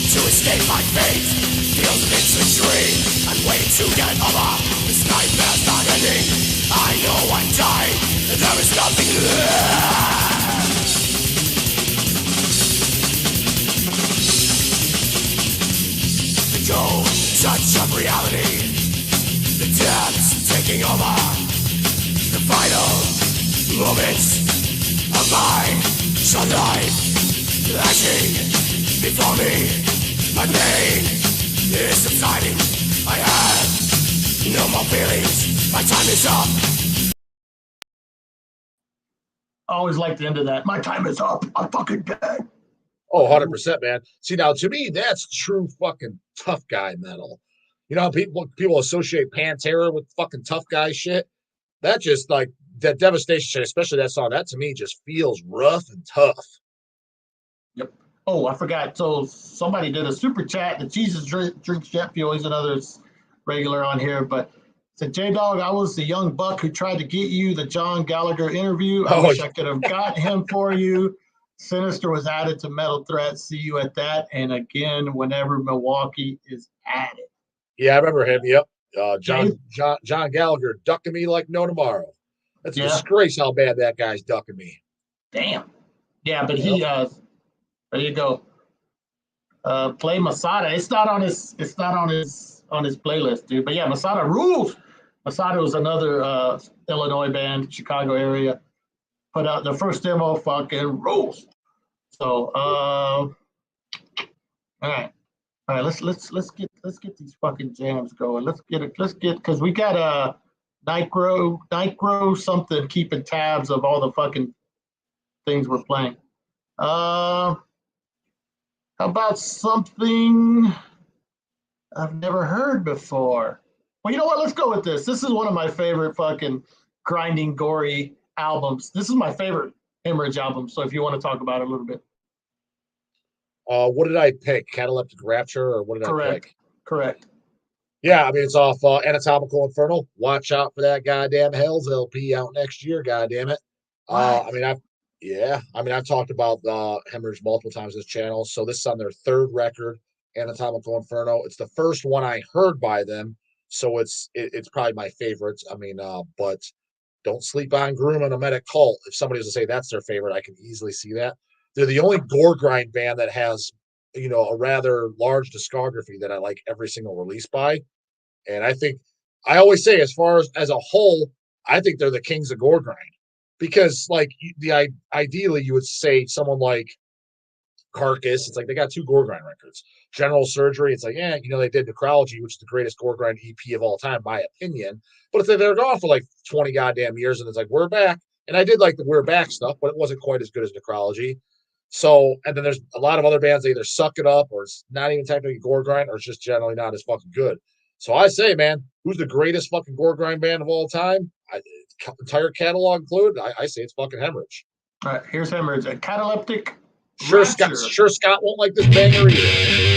to escape my fate. Feels an instant dream, I'm waiting to get over. This nightmare's not ending. I know I'm dying, and there is nothing left. The cold touch of reality, the depths taking over. The final moments of my short life, flashing before me. My pain is subsiding. I have no more feelings. My time is up. I always like the end of that. My time is up. I'm fucking dead. Oh, 100%, man. See, now to me, that's true fucking tough guy metal. You know, people associate Pantera with fucking tough guy shit. That just like that Devastation shit, especially that song, that to me just feels rough and tough. Yep. Oh, I forgot. So somebody did a super chat. The Jesus drinks jet fuel. He's another regular on here, but said, J-DAWG, I was the young buck who tried to get you the John Gallagher interview. I wish I could have got him for you. Sinister was added to Metal Threat. See you at that. And again, whenever Milwaukee is added. Yeah, I remember him. Yep. John Gallagher ducking me like no tomorrow. That's a disgrace how bad that guy's ducking me. Damn. Yeah, but he there you go. Play Masada. It's not on his playlist, dude. But yeah, Masada rules. Masada was another Illinois band, Chicago area. Put out the first demo, fucking rules. So all right. Let's get these fucking jams going. Let's get because we got a Nitro something keeping tabs of all the fucking things we're playing. How about something I've never heard before? Well, you know what? Let's go with this. This is one of my favorite fucking grinding, gory albums. This is my favorite Hemorrhage album. So if you want to talk about it a little bit. What did I pick? Cataleptic Rapture, or what did I pick? Correct. Yeah, I mean, it's off Anatomical Infernal. Watch out for that goddamn HELLS LP out next year, goddamn it. I've talked about Hemorrhage multiple times on this channel. So this is on their third record. Anatomical Inferno. It's the first one I heard by them, so it's probably my favorite. I mean, but don't sleep on Groom and Emetic Cult. If somebody was to say that's their favorite, I can easily see that. They're the only gore grind band that has, you know, a rather large discography that I like every single release by. And I think I always say, as far as a whole, I think they're the kings of gore grind, because like ideally you would say someone like Carcass, it's like they got 2 gore grind records. General Surgery, it's like, yeah, you know, they did Necrology, which is the greatest gore grind EP of all time, my opinion. But if they're gone for like 20 goddamn years, and it's like, we're back. And I did like the We're Back stuff, but it wasn't quite as good as Necrology. So, and then there's a lot of other bands that either suck it up, or it's not even technically gore grind, or it's just generally not as fucking good. So I say, man, who's the greatest fucking gore grind band of all time? Entire catalog included, I say it's fucking Hemorrhage. All right, here's Hemorrhage. A cataleptic. Sure, Scott won't like this banger either.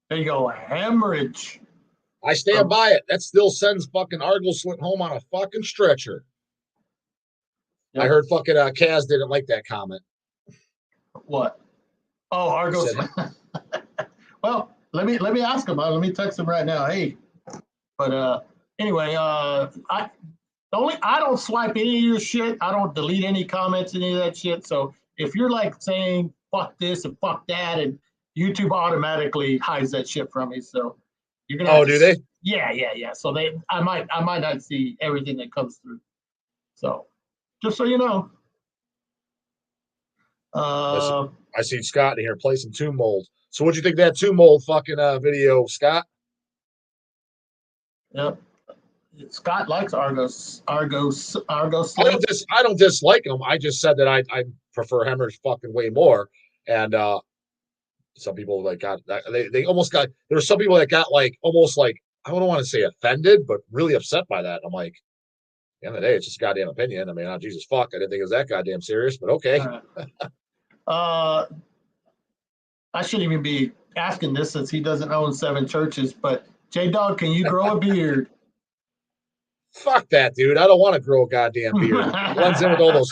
There you go, Hemorrhage. I stand by it. That still sends fucking Argyle Slint home on a fucking stretcher. Yep. I heard fucking Kaz didn't like that comment. What? Oh, Argyle Slint. Well, let me ask him. Let me text him right now. Hey, but anyway, I don't swipe any of your shit. I don't delete any comments, any of that shit. So if you're like saying fuck this and fuck that, and YouTube automatically hides that shit from me. So you're gonna. Oh, do they? Yeah. So I might not see everything that comes through. So just so you know. I see Scott in here. Play some Tomb Mold. So what'd you think of that Tomb Mold fucking video, Scott? Yep. Scott likes Argos. I don't dislike him. I just said that I prefer Hemorrhage fucking way more. And some people like got they almost got, there were some people that got like almost like, I don't want to say offended, but really upset by that. I'm like, at the end of the day, it's just a goddamn opinion. I mean, oh, Jesus fuck, I didn't think it was that goddamn serious, but okay. I shouldn't even be asking this since he doesn't own 7 churches, but J-DAWG, can you grow a beard? Fuck that, dude. I don't want to grow a goddamn beard. Blends in with all those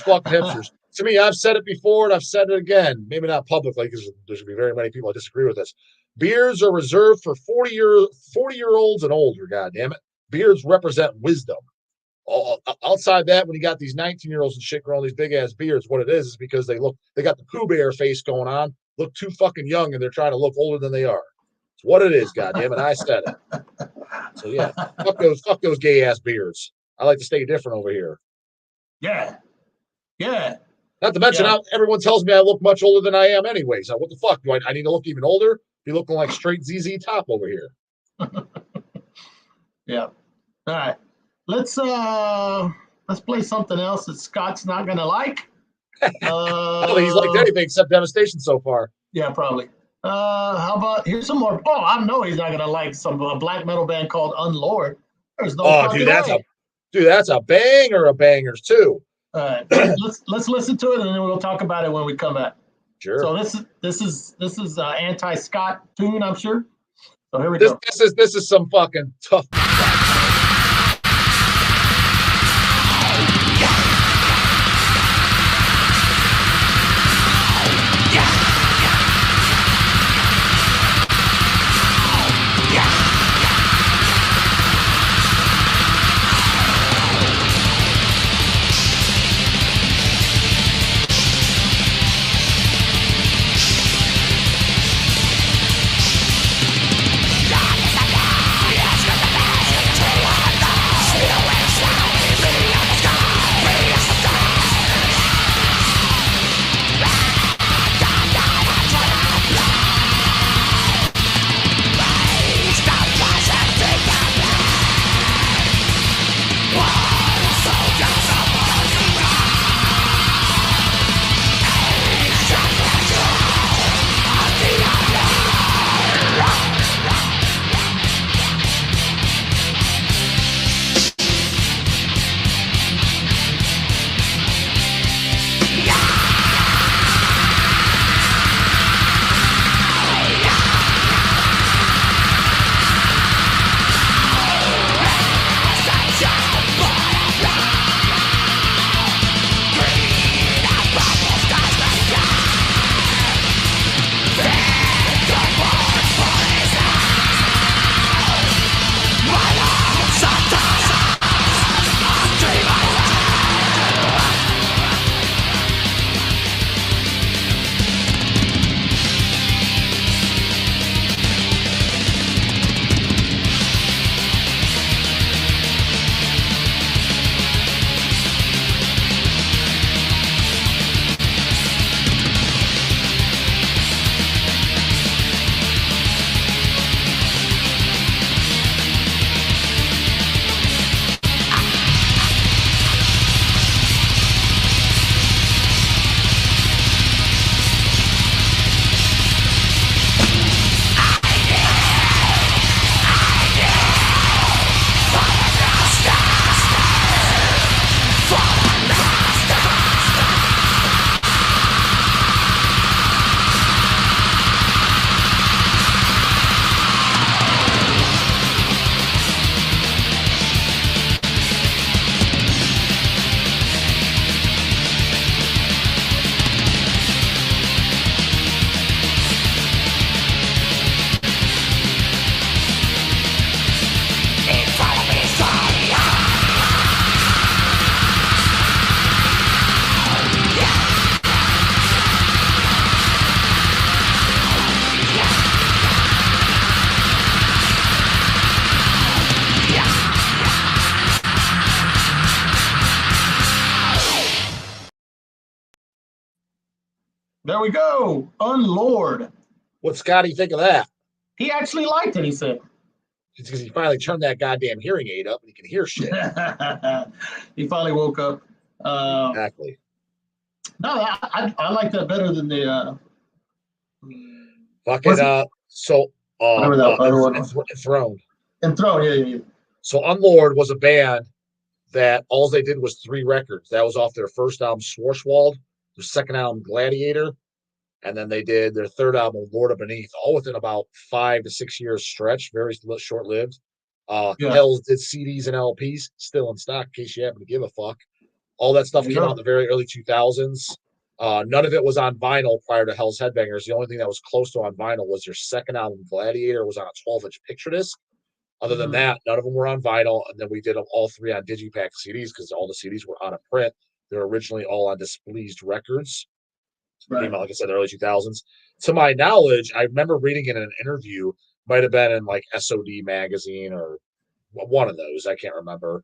fucking hipsters. To me, I've said it before and I've said it again. Maybe not publicly because there's gonna be very many people that disagree with this. Beards are reserved for 40-year-olds and older, God damn it. Beards represent wisdom. Outside that, when you got these 19-year-olds and shit growing these big-ass beards, what it is because they got the Pooh Bear face going on, look too fucking young, and they're trying to look older than they are. It's what it is, God damn it. I said it. So, yeah, fuck those gay-ass beards. I like to stay different over here. Yeah. Not to mention, everyone tells me I look much older than I am anyways. So what the fuck? Do I need to look even older? Be looking like straight ZZ Top over here. Yeah. All right. Let's play something else that Scott's not gonna like. I don't think he's liked anything except Devastation so far. Yeah, probably. How about here's some more? Oh, I know he's not gonna like some black metal band called Unlord. There's no fucking way. That's a banger of bangers too. All right, let's listen to it and then we'll talk about it when we come back. Sure. So this is anti-Scott tune, I'm sure. So here we go. This is some fucking tough. There we go. Unlord. What Scotty think of that? He actually liked it, he said. It's because he finally turned that goddamn hearing aid up and he can hear shit. He finally woke up. Exactly. No, I like that better than the fucking whatever that other one was. Enthroned. Enthroned, yeah. So Unlord was a band that all they did was 3 records. That was off their first album, Schwarzwald, their second album, Gladiator, and then they did their third album, Lord of Beneath, all within about 5 to 6 years stretch, very short-lived. HELLS did CDs and LPs, still in stock in case you happen to give a fuck. All that stuff came out in the very early 2000s. None of it was on vinyl prior to Hell's Headbangers. The only thing that was close to on vinyl was their second album, Gladiator, was on a 12-inch picture disc. Other than that, none of them were on vinyl. And then we did them all 3 on Digipack CDs because all the CDs were out of print. They were originally all on Displeased Records. Right. Came out, like I said, the early 2000s. To my knowledge, I remember reading it in an interview, might have been in like SOD magazine or one of those. I can't remember.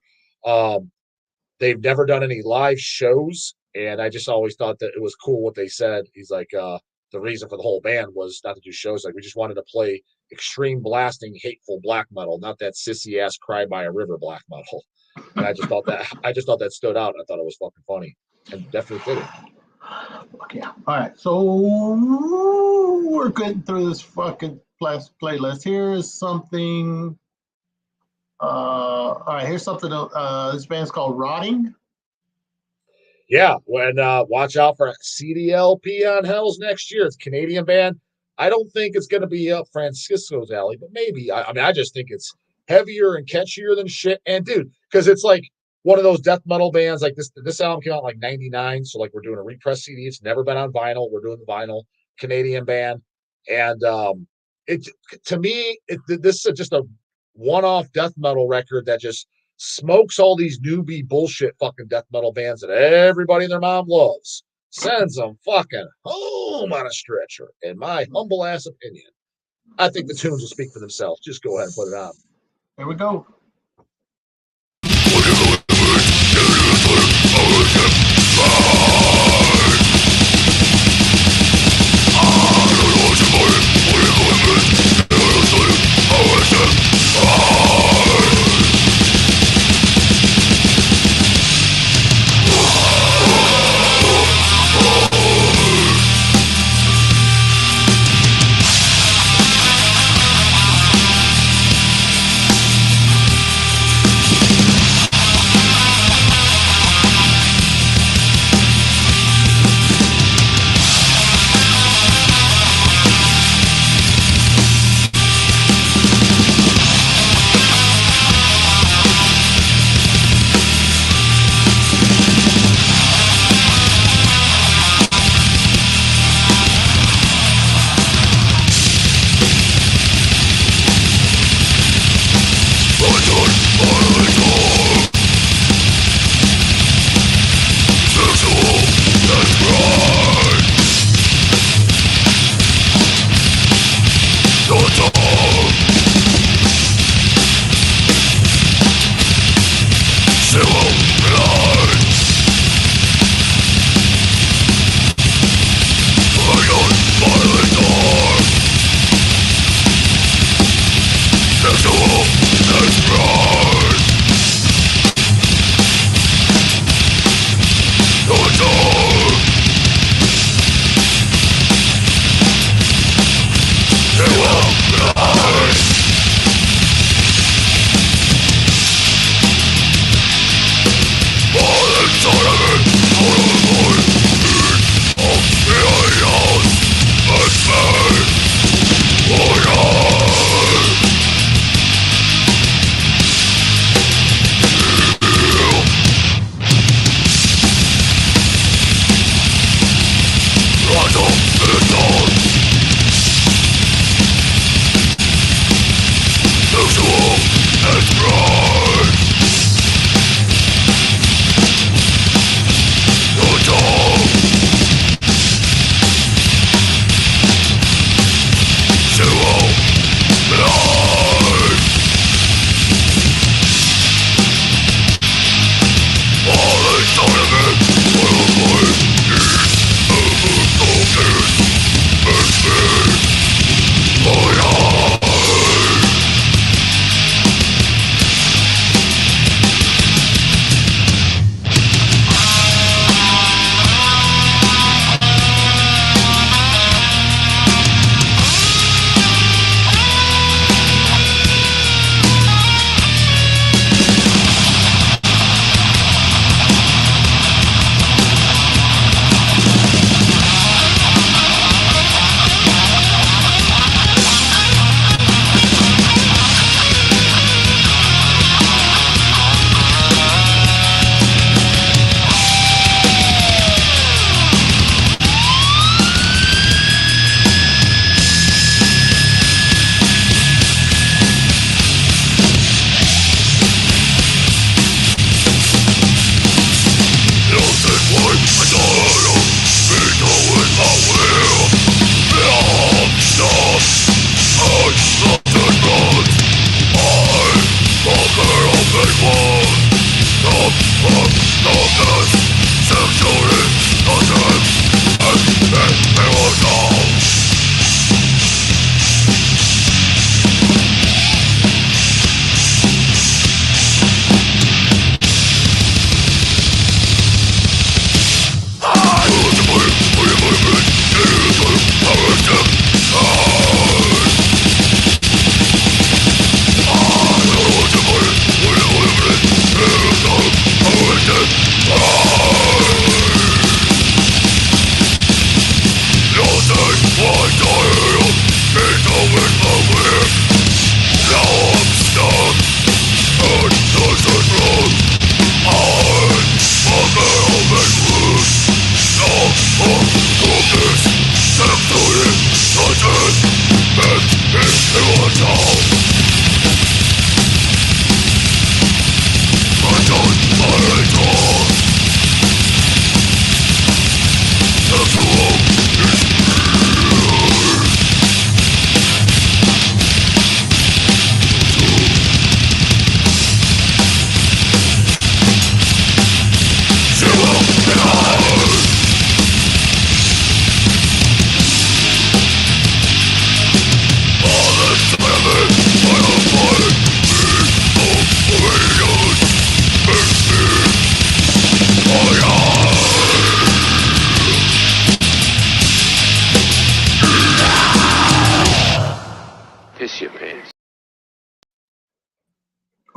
They've never done any live shows. And I just always thought that it was cool what they said. He's like, the reason for the whole band was not to do shows. Like, we just wanted to play extreme blasting, hateful black metal, not that sissy ass cry by a river black metal. And I just thought that stood out. I thought it was fucking funny and definitely fitting. Okay. All right. So we're getting through this fucking playlist. Here is something. All right. Here's something. This band's called Rotting. Yeah. When watch out for CDLP on Hells next year. It's a Canadian band. I don't think it's going to be up Francisco's alley, but maybe. I mean, I just think it's heavier and catchier than shit. And dude, because it's like one of those death metal bands. Like this album came out in like 99, so like we're doing a repress CD. It's never been on vinyl. We're doing the vinyl. Canadian band, and it to me, this is just a one-off death metal record that just smokes all these newbie bullshit fucking death metal bands that everybody and their mom loves. Sends them fucking home on a stretcher, in my humble ass opinion. I think the tunes will speak for themselves. Just go ahead and put it on. Here we go.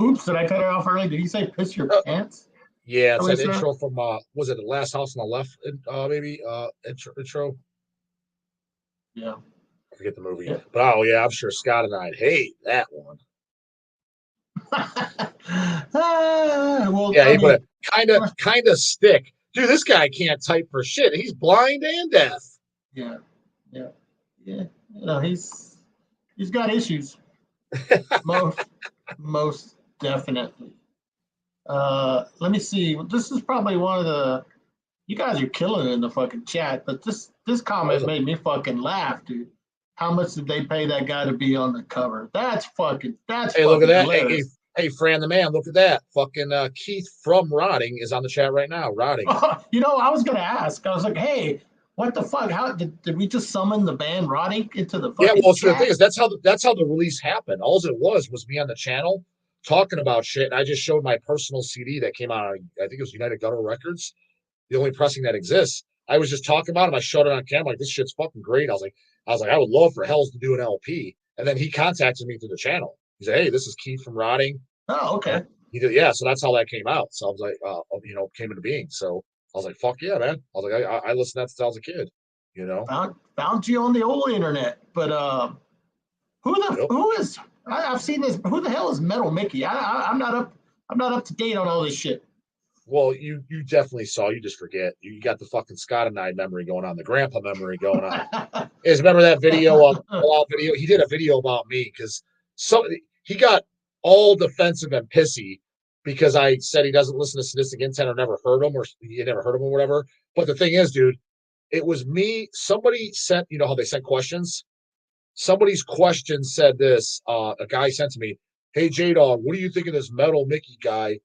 Oops, did I cut it off early? Did he say piss your pants? Yeah, it's What that is that? intro from was it The Last House on the Left? Maybe intro. Yeah. I forget the movie, Yeah. but oh yeah, I'm sure Scott and I'd hate that one. Well, Yeah, I he put mean, a kind of stick. Dude, this guy can't type for shit. He's blind and deaf. yeah. You know, he's got issues. most definitely. Let me see. This is probably one of the. You guys are killing it in the fucking chat, but this comment made me fucking laugh, dude. How much did they pay that guy to be on the cover? That's Hey, look at that. hilarious. Hey, Fran the man, look at that. Fucking Keith from Rotting is on the chat right now. Rotting. You know, I was gonna ask. I was like, hey, what the fuck? How did we just summon the band Rotting into the fucking Yeah, well, chat? the thing is, that's how the release happened. All it was me on the channel talking about shit, and I just showed my personal CD that came out. I think it was United Gutter Records, the only pressing that exists. I was just talking about him. I showed it on camera, like this shit's fucking great. I was like, I would love for Hells to do an LP. And then he contacted me through the channel. He said, hey, this is Keith from Rotting. Oh, okay. He did, yeah. So that's how that came out. So I was like, came into being. So I was like, fuck yeah, man. I was like, I listened to that since I was a kid. You know, found you on the old internet, but who is? I've seen this. Who the hell is Metal Mickey? I'm not up to date on all this shit. Well, you definitely saw. You just forget. You got the fucking Scott and I memory going on, the grandpa memory going on. Remember that video? Video. He did a video about me because he got all defensive and pissy because I said he doesn't listen to Sadistic Intent or never heard him or you never heard him or whatever. But the thing is, dude, it was me. Somebody sent. You know how they sent questions. Somebody's question said this. A guy sent to me, "Hey J-DAWG, what do you think of this Metal Mickey guy?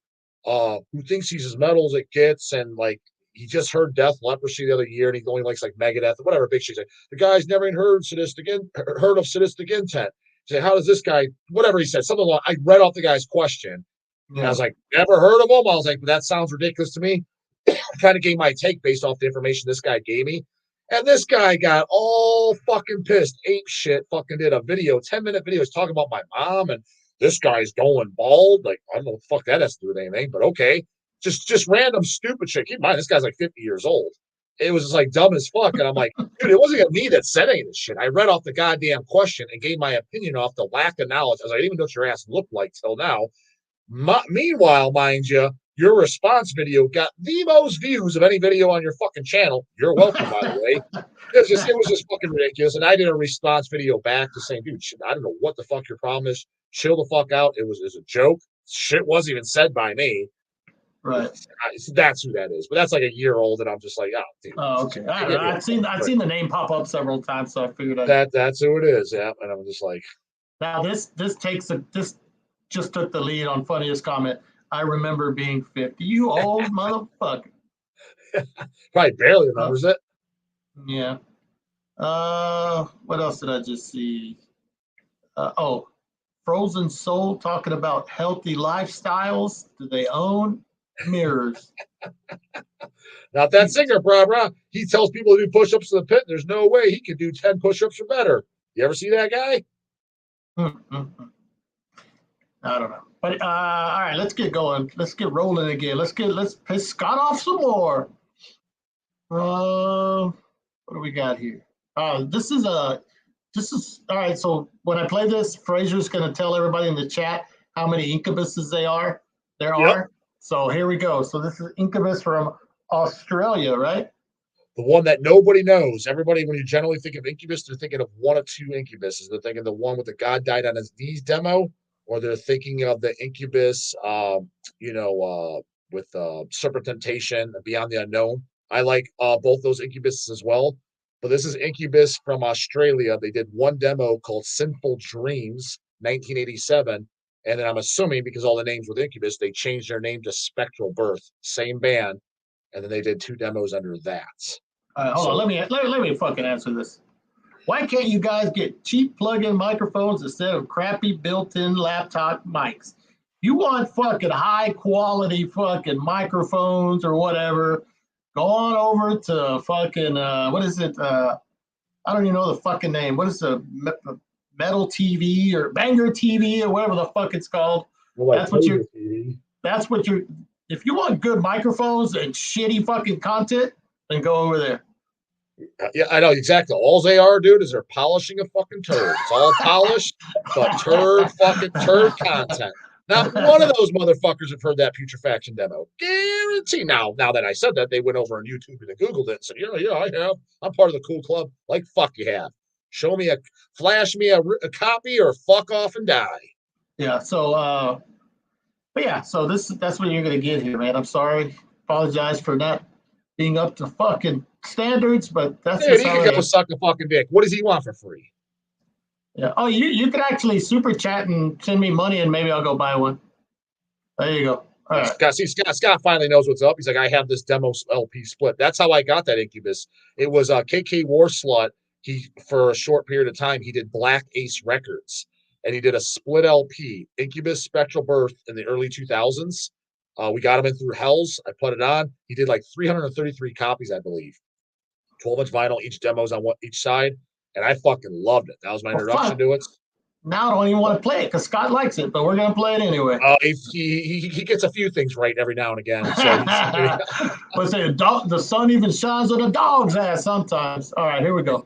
Who thinks he's as metal as it gets, and like he just heard Death Leprosy the other year, and he only likes like Megadeth or whatever big shit. Like, the guy's never even heard of Sadistic Intent. He said, how does this guy? Whatever he said, something like I read off the guy's question, and I was like, never heard of him. I was like, that sounds ridiculous to me. Kind of gave my take based off the information this guy gave me, and this guy got all fucking pissed, ape shit, fucking did a video, 10-minute videos talking about my mom and. This guy's going bald. Like, I don't know what the fuck that has to do with anything, but okay. Just random stupid shit. Keep in mind, this guy's like 50 years old. It was just like dumb as fuck. And I'm like, dude, it wasn't even me that said any of this shit. I read off the goddamn question and gave my opinion off the lack of knowledge. I was like, I didn't even know what your ass looked like till now. Meanwhile, mind you, your response video got the most views of any video on your fucking channel. You're welcome, by the way. It was just fucking ridiculous. And I did a response video back to saying, dude, I don't know what the fuck your problem is. Chill the fuck out. It was a joke. Shit wasn't even said by me. Right. That's who that is. But that's like a year old, and I'm just like, oh, dude. Oh, okay. I don't know. I've seen the name pop up several times, so I figured that's who it is. Yeah, and I'm just like. Now this just took the lead on funniest comment. I remember being 50. You old motherfucker. Probably barely remembers it. Yeah. What else did I just see? Frozen Soul talking about healthy lifestyles. Do they own mirrors? Not that singer, bro. He tells people to do push-ups in the pit. There's no way he could do 10 push-ups or better. You ever see that guy? I don't know. But all right, let's get going. Let's get rolling again. Let's piss Scott off some more. What do we got here? This is all right. So when I play this, Fraser's going to tell everybody in the chat how many Incubuses there are. So here we go. So this is Incubus from Australia, right? The one that nobody knows. Everybody, when you generally think of Incubus, they're thinking of one of two Incubuses. They're thinking the one with the God Died on His Knees demo, or they're thinking of the Incubus, with Serpent Temptation, Beyond the Unknown. I like both those Incubuses as well. But this is Incubus from Australia. They did one demo called Sinful Dreams, 1987. And then I'm assuming because all the names with Incubus, they changed their name to Spectral Birth, same band. And then they did two demos under that. Hold on, let me fucking answer this. Why can't you guys get cheap plug-in microphones instead of crappy built-in laptop mics? You want fucking high-quality fucking microphones or whatever, go on over to fucking, what is it? I don't even know the fucking name. What is the Metal TV or Banger TV or whatever the fuck it's called? That's what you're. That's what you're. If you want good microphones and shitty fucking content, then go over there. Yeah, I know exactly. All they are, dude, is they're polishing a fucking turd. It's all polished, but turd content. Not one of those motherfuckers have heard that putrefaction demo. Guarantee. Now that I said that, they went over on YouTube and they Googled it and said, yeah, I have. I'm part of the cool club. Like, fuck you have. Flash me a copy or fuck off and die. Yeah, so, but yeah, so that's what you're going to get here, man. I'm sorry. Apologize for not being up to fucking standards, but that's Dude, just he how can it go is. suck a fucking dick. What does he want for free? Yeah. Oh, you could actually super chat and send me money and maybe I'll go buy one. There you go. All right. Scott finally knows what's up. He's like, I have this demo LP split. That's how I got that Incubus. It was KK War Slut. He, for a short period of time, he did Black Ace Records, and he did a split LP, Incubus Spectral Birth, in the early 2000s. We got him in through HELLS. I put it on. He did like 333 copies, I believe. 12-inch vinyl, each demo's on each side, and I fucking loved it. That was my introduction to it. Now I don't even want to play it because Scott likes it, but we're gonna play it anyway. He gets a few things right every now and again. So let's say the sun even shines on a dog's ass sometimes. All right, here we go.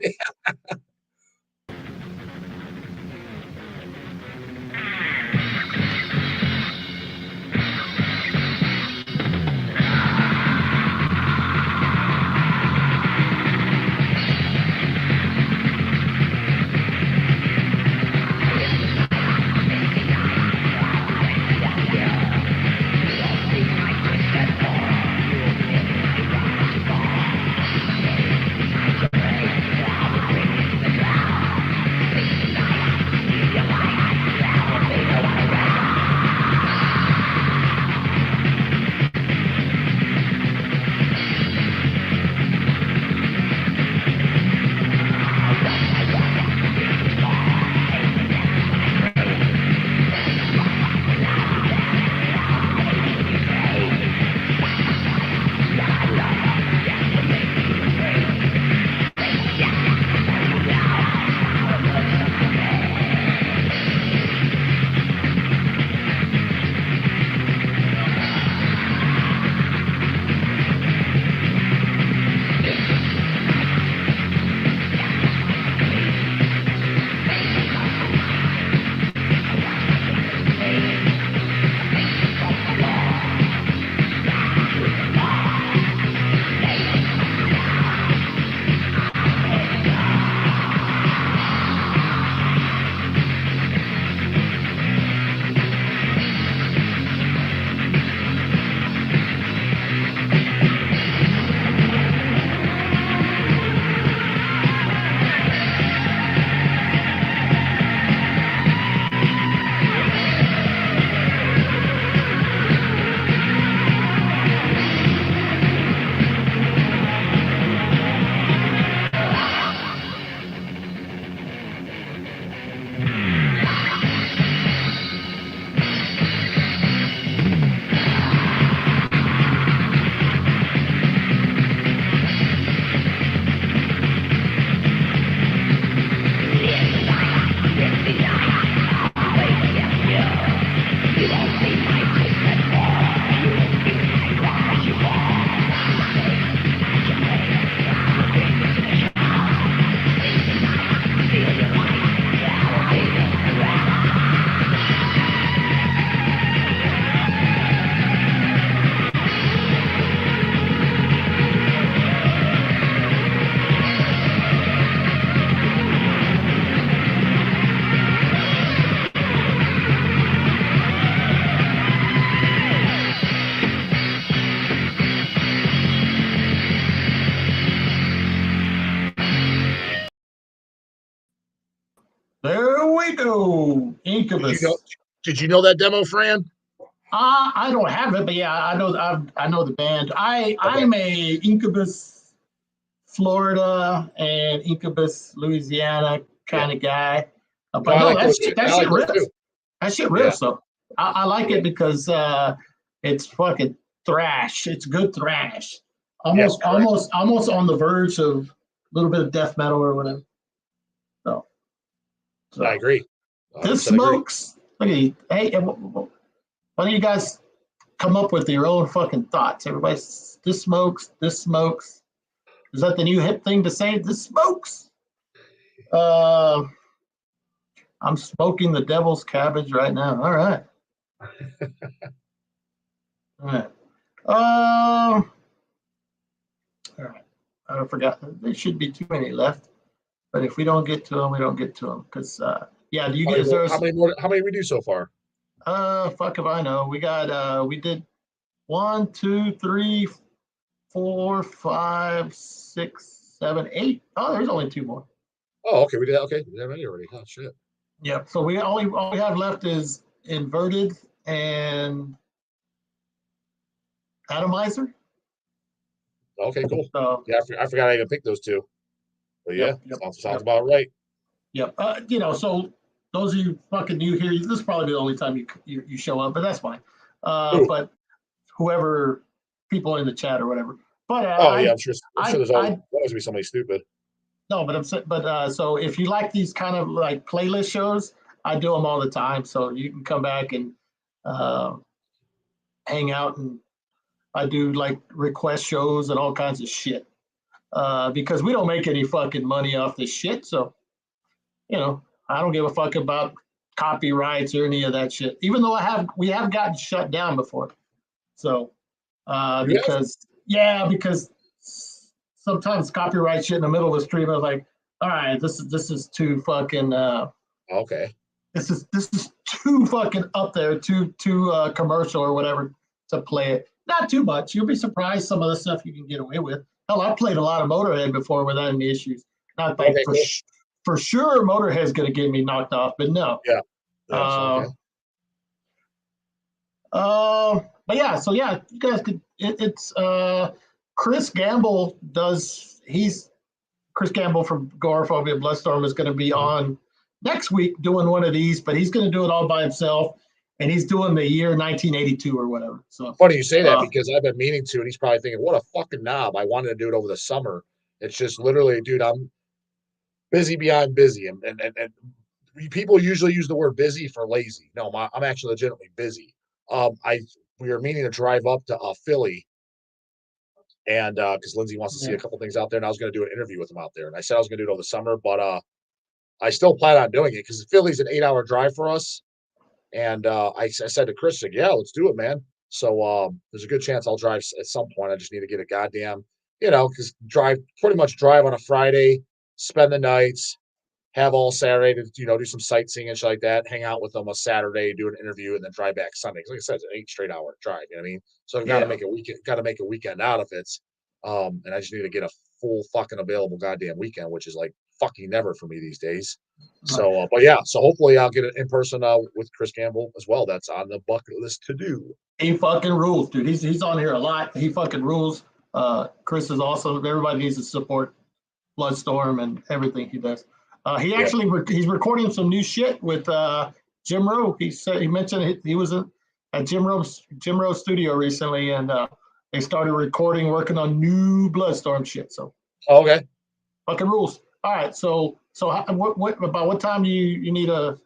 There we go. Incubus. Did you know that demo, Fran? I don't have it, but yeah, I know the band. I'm a Incubus Florida and Incubus Louisiana kind of guy. But no, that shit rips. That shit rips. So I like it because it's fucking thrash. It's good thrash. Almost on the verge of a little bit of death metal or whatever. So I agree. This smokes. Look at you. Hey, Why don't you guys come up with your own fucking thoughts? Everybody, this smokes, this smokes. Is that the new hip thing to say? This smokes. I'm smoking the devil's cabbage right now. All right. All right. All right. I forgot. There should be too many left. But if we don't get to them, we don't get to them. Because, yeah, do you get, how many we do so far? Fuck if I know. We got, we did 1, 2, 3, 4, 5, 6, 7, 8. Oh, there's only 2 more. Oh, okay. We did. Okay. We did already. Oh, shit. Yep. So all we have left is Inverted and Atomizer. Okay, cool. So, yeah, I forgot I even picked those 2. But yeah, yep, sounds about right. Yep. So those of you fucking new here, this is probably the only time you show up, but that's fine. But whoever, people in the chat or whatever. But I'm sure there's always be somebody stupid. No, but so if you like these kind of like playlist shows, I do them all the time. So you can come back and hang out, and I do like request shows and all kinds of shit. Because we don't make any fucking money off this shit. So, I don't give a fuck about copyrights or any of that shit. Even though we have gotten shut down before. So, because sometimes copyright shit in the middle of the stream, I was like, all right, this is too fucking. Okay. This is too fucking up there, too commercial or whatever to play it. Not too much. You'll be surprised some of the stuff you can get away with. Hell, I played a lot of Motorhead before without any issues. Not like for sure Motorhead's going to get me knocked off, but no. Yeah. Okay. But yeah, so yeah, you guys could. It's Chris Gamble Chris Gamble from Goreaphobia Bloodstorm is going to be on next week doing one of these, but he's going to do it all by himself. And he's doing the year 1982 or whatever. So funny you say that because I've been meaning to, and he's probably thinking, "What a fucking knob!" I wanted to do it over the summer. It's just literally, dude, I'm busy beyond busy, and people usually use the word busy for lazy. No, I'm actually legitimately busy. We were meaning to drive up to Philly, and because Lindsay wants to see a couple things out there, and I was going to do an interview with him out there, and I said I was going to do it over the summer, but I still plan on doing it because Philly's an 8-hour drive for us. And I said to Chris, yeah, let's do it, man. So there's a good chance I'll drive at some point. I just need to get a goddamn, because pretty much drive on a Friday, spend the nights, have all Saturday to, do some sightseeing and shit like that, hang out with them a Saturday, do an interview, and then drive back Sunday. Because like I said, it's an 8 straight hour drive. You know what I mean? So I've got to make a weekend out of it. And I just need to get a full fucking available goddamn weekend, which is like fucking never for me these days. So, but yeah, so hopefully I'll get it in person with Chris Gamble as well. That's on the bucket list to do. He fucking rules, dude. He's on here a lot. He fucking rules. Chris is awesome. Everybody needs to support Bloodstorm and everything he does. He's recording some new shit with Jim Rowe. He mentioned he was at Jim Rowe's studio recently, and they started working on new Bloodstorm shit. So okay, fucking rules. All right, so what time do you need to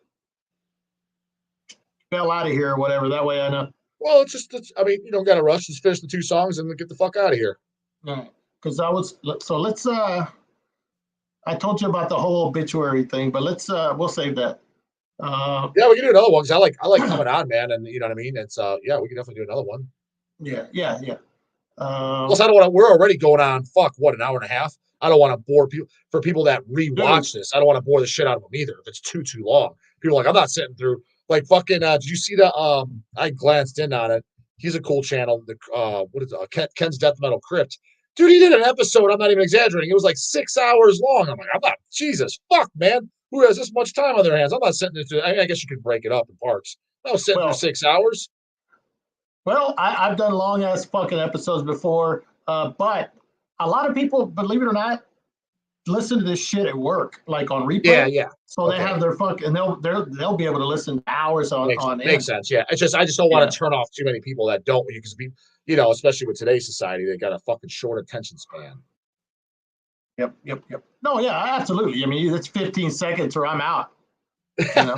bail out of here or whatever? That way I know. Well, you don't got to rush. Just finish the 2 songs and get the fuck out of here. All right, because let's. I told you about the whole obituary thing, but we'll save that. Yeah, we can do another one because I like coming on, man, and you know what I mean. It's we can definitely do another one. Yeah. Plus, I don't want to. We're already going on. Fuck, what, an hour and a half? I don't want to bore people. For people that rewatch this, I don't want to bore the shit out of them either. If it's too long, people are like, I'm not sitting through. Like fucking. Did you see the? I glanced in on it. He's a cool channel. The what is it? Ken's Death Metal Crypt. Dude, he did an episode. I'm not even exaggerating. It was like 6 hours long. I'm like, I'm not. Jesus, fuck, man. Who has this much time on their hands? I'm not sitting through. I guess you could break it up in parts. I was sitting through 6 hours. Well, I've done long ass fucking episodes before, but a lot of people, believe it or not, listen to this shit at work, like on replay. Yeah. So they have their and they'll be able to listen to hours on makes sense. Yeah, I just don't want to turn off too many people that don't, because especially with today's society, they got a fucking short attention span. Yep. No, yeah, absolutely. I mean, it's 15 seconds or I'm out. So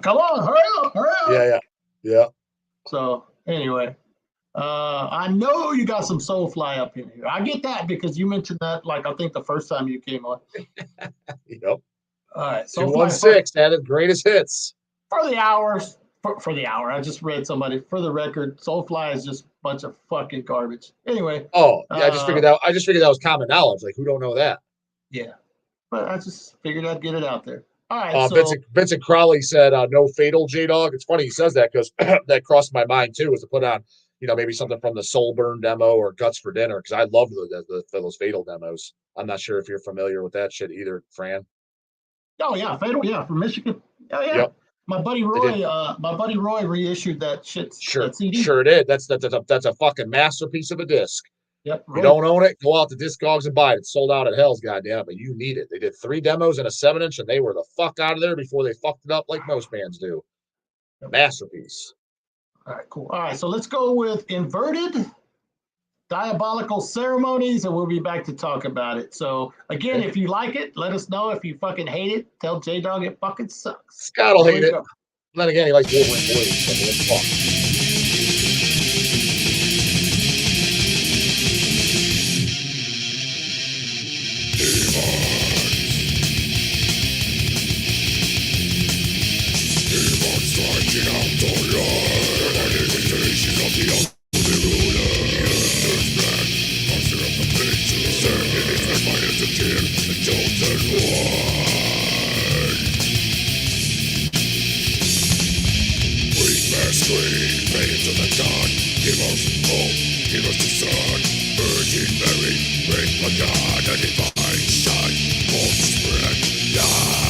come on, hurry up. Yeah. Yeah. So anyway, I know you got some Soulfly up in here. I get that because you mentioned that, like, I think the first time you came on. Yep. All right, Soulfly 216 added greatest hits. for the hours. For the hour, I just read somebody. For the record, Soulfly is just a bunch of fucking garbage. Anyway. Oh, yeah, I just figured that was common knowledge. Like, who don't know that? Yeah, but I just figured I'd get it out there. All right, so Vincent Crowley said no fatal J-Dawg. It's funny he says that because that crossed my mind too, was to put on, maybe something from the Soul Burn demo or Guts for Dinner, because I love those fatal demos. I'm not sure if you're familiar with that shit either, Fran. oh yeah, fatal, yeah, from Michigan. Oh yeah. Yep. My buddy Roy reissued that shit. That CD. Sure did. That's a fucking masterpiece of a disc. Yep. You don't own it, go out to Discogs and buy it. It's sold out at HELLS, goddamn, but you need it. They did 3 demos and a 7-inch, and they were the fuck out of there before they fucked it up like most bands do. Masterpiece. All right, cool. All right, so let's go with Inverted Diabolical Ceremonies, and we'll be back to talk about it. So again, if you like it, let us know. If you fucking hate it, tell J-Dawg it fucking sucks. Scott will hate it. Then again, he likes Wolverine Blue, so let's fuck. Striking out the line, and the invitation of the ruler. Turns back, monster of the picture. Serving his empire to kill the chosen one. Weak mass scream, pray to the god. Give us hope, give us the sun. Virgin Mary, bring the god, a divine sun. Hope spread, life.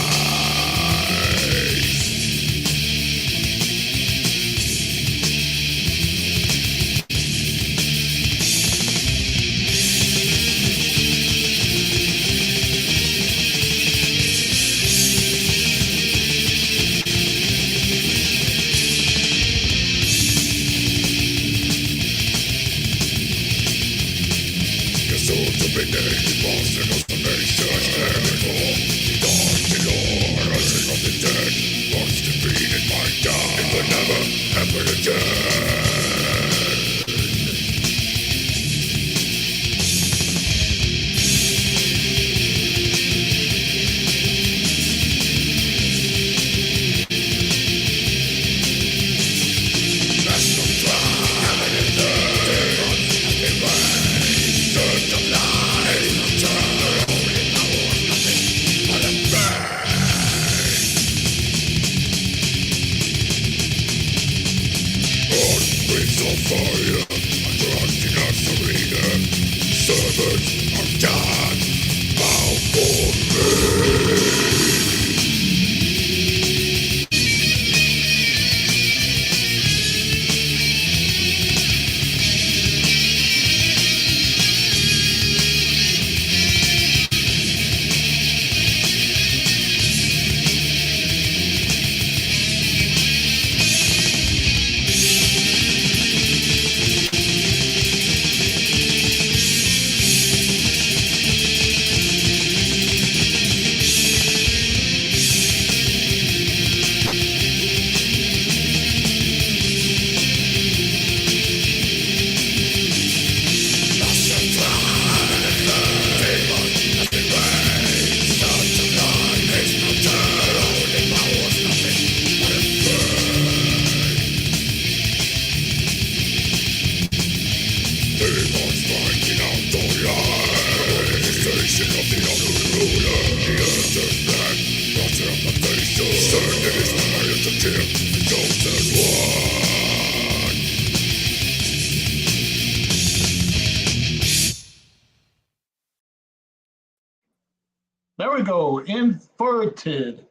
There we go. Inverted.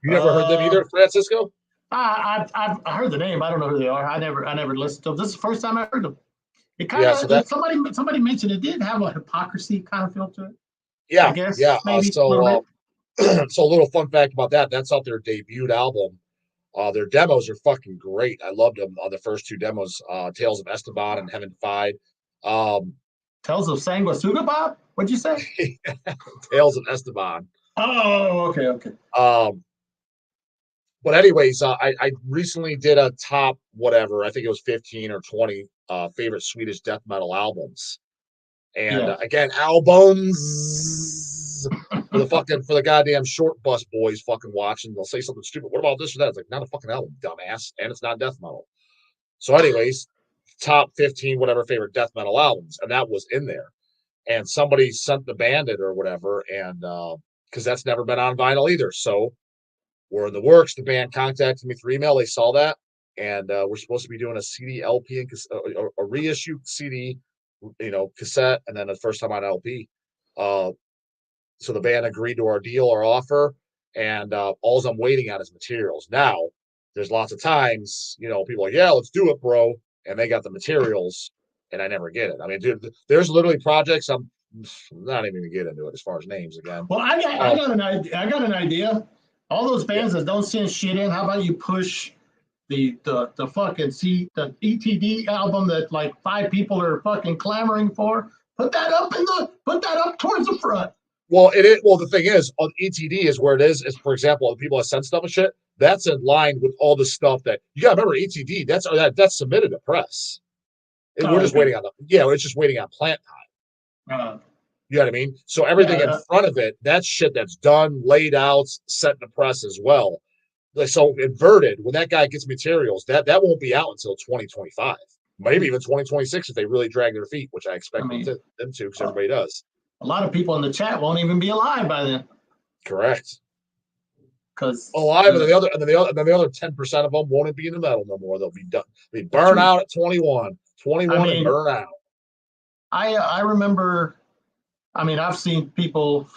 You never heard them either, Francisco? I've heard the name. I don't know who they are. I never listened to them. This is the first time I heard them. It kind of somebody mentioned it did have a hypocrisy kind of feel to it. Yeah, I guess, yeah. maybe So a little fun fact about that. That's off their debut album. Their demos are fucking great. I loved them on the first 2 demos, Tales of Esteban and Heaven Defied. Tales of Sanguisuga, Bob? What'd you say? Tales of Esteban. Oh, okay. But anyways, I recently did a top whatever. I think it was 15 or 20 favorite Swedish death metal albums. And again, albums for the goddamn short bus boys fucking watching. They'll say something stupid. What about this or that? It's like, not a fucking album, dumbass, and it's not death metal. So, anyways, top 15 whatever favorite death metal albums, and that was in there. And somebody sent the Bandit or whatever, and because that's never been on vinyl either. So we're in the works. The band contacted me through email. They saw that, and we're supposed to be doing a CD, LP, and a reissue CD, cassette, and then the first time on LP. So the band agreed to our deal, our offer, and all I'm waiting on is materials. Now, there's lots of times, people are like, yeah, let's do it, bro, and they got the materials, and I never get it. I mean, dude, there's literally projects I'm not even gonna get into it as far as names again. Well, I got an idea. All those bands that don't send shit in, how about you push the fucking the ETD album that like 5 people are fucking clamoring for? Put that up towards the front. Well, the thing is, on ETD is where it is. Is for example, the people that send stuff and shit. That's in line with all the stuff that you got to remember. ETD, that's submitted to press. We're just waiting on it's just waiting on plant time. You know what I mean? So everything in front of it, that's shit that's done, laid out, set in the press as well. So Inverted, when that guy gets materials, that won't be out until 2025, maybe even 2026 if they really drag their feet, which I expect them to because everybody does. A lot of people in the chat won't even be alive by then. Correct. Because alive, and then the other 10% of them won't be in the metal no more. They'll be done. They burn out at 21 and burn out. I remember. I mean, I've seen people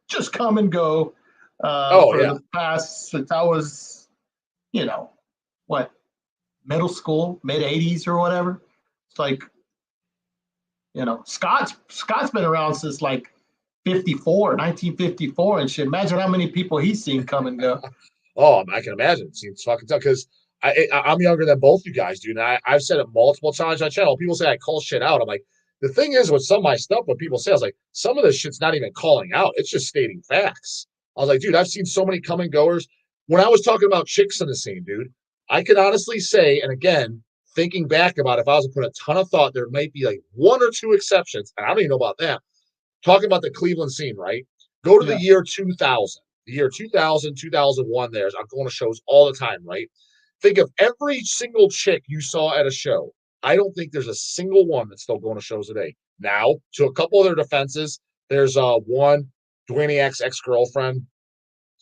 just come and go the past since I was, middle school, mid 80s or whatever. It's like, Scott's been around since like 1954 and shit. Imagine how many people he's seen come and go. Oh, I can imagine. It seems fucking tough because I'm younger than both you guys, dude. And I've said it multiple times on my channel. People say I call shit out. I'm like, the thing is with some of my stuff, what people say, I was like, some of this shit's not even calling out. It's just stating facts. I was like, dude, I've seen so many come and goers. When I was talking about chicks in the scene, dude, I could honestly say, and again, thinking back about if I was to put a ton of thought, there might be like 1 or 2 exceptions. And I don't even know about that. Talking about the Cleveland scene, right? Go to the year 2000. The year 2000, 2001, I'm going to shows all the time, right? Think of every single chick you saw at a show. I don't think there's a single one that's still going to shows today. Now, to a couple of their defenses, there's one, Dwayniak's ex-girlfriend.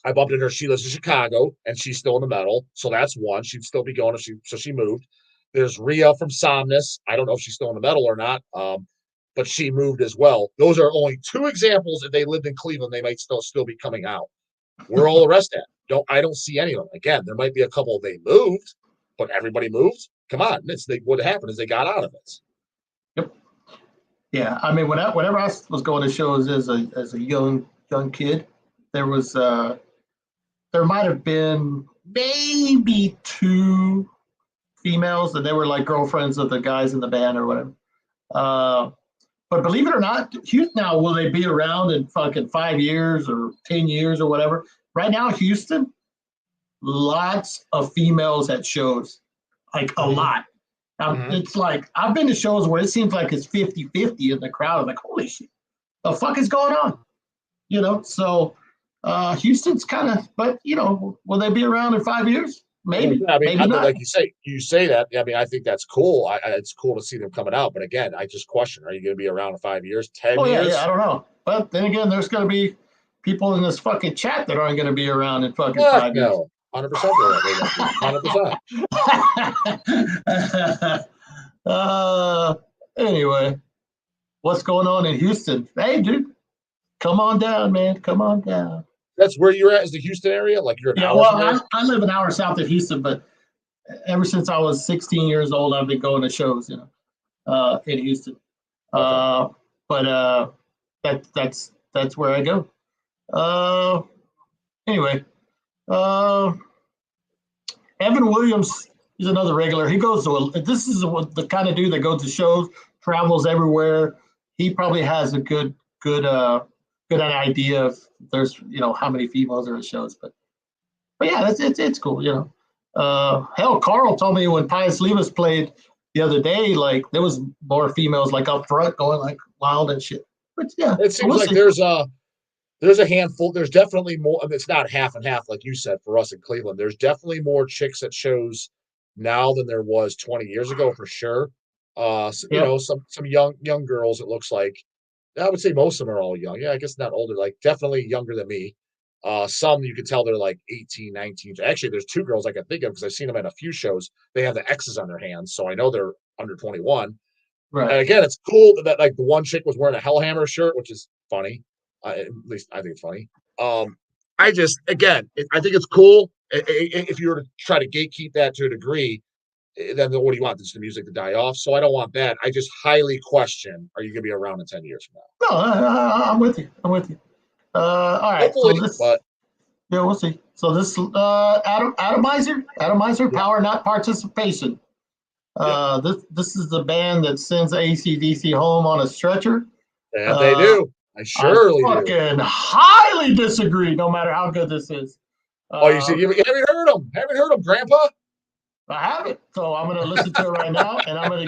I bumped into her. She lives in Chicago, and she's still in the metal. So that's one. She'd still be going so she moved. There's Rhea from Somnus. I don't know if she's still in the metal or not, but she moved as well. Those are only 2 examples. If they lived in Cleveland, they might still be coming out. Where all the rest at? I don't see any of them. Again, there might be a couple they moved, but everybody moved. Come on, what happened is they got out of it. Yep. Yeah, I mean, whenever I was going to shows as a young kid, there might have been maybe 2 females, and they were like girlfriends of the guys in the band or whatever. But believe it or not, now will they be around in fucking 5 years or 10 years or whatever? Right now, Houston, lots of females at shows. Like a lot. It's like I've been to shows where it seems like it's 50-50 in the crowd. I'm like, holy shit, the fuck is going on? So Houston's kind of, but will they be around in 5 years? Maybe. I mean, maybe not. Like you say that. I mean, I think that's cool. It's cool to see them coming out. But again, I just question: are you going to be around in 5 years, 10 years? Yeah, I don't know. But then again, there's going to be people in this fucking chat that aren't going to be around in fucking 5 years. 100%. 100%. Anyway, what's going on in Houston? Hey, dude, come on down, man. Come on down. That's where you're at, is the Houston area? Like you're I live an hour south of Houston, but ever since I was 16 years old, I've been going to shows, in Houston. Okay. But that's where I go. Anyway. Evan Williams is another regular. He goes this is the kind of dude that goes to shows, travels everywhere. He probably has a good idea of there's how many females are at shows. But But yeah, it's cool, you know. Hell, Carl told me when Pius Levas played the other day, like there was more females like up front going like wild and shit. But yeah, It seems we'll like see. there's a handful. There's definitely more. I mean, it's not half and half like you said for us in Cleveland. There's definitely more chicks at shows now than there was 20 years ago for sure. So, you Yep. know, some young girls. It looks like I would say most of them are all young. Yeah, I guess not older. Like definitely younger than me. Some you can tell they're like 18, 19. Actually, there's two girls I can think of because I've seen them at a few shows. They have the X's on their hands, so I know they're under 21. Right. And again, it's cool that like the one chick was wearing a Hellhammer shirt, which is funny. At least I think it's funny. I just again, I think it's cool. If you were to try to gatekeep that to a degree, then what do you want? Just the music to die off? So I don't want that. I just highly question: are you going to be around in 10 years from now? No, I'm with you. I'm with you. All right. Hopefully, So this, but yeah, we'll see. So this Atomizer, yeah. power, not participation. This is the band that sends AC/DC home on a stretcher. And they do. I surely I do. fucking highly disagree. No matter how good this is. Oh, you see, you haven't heard them? Haven't heard them, Grandpa? I haven't. So I'm gonna listen to it right now, and I'm gonna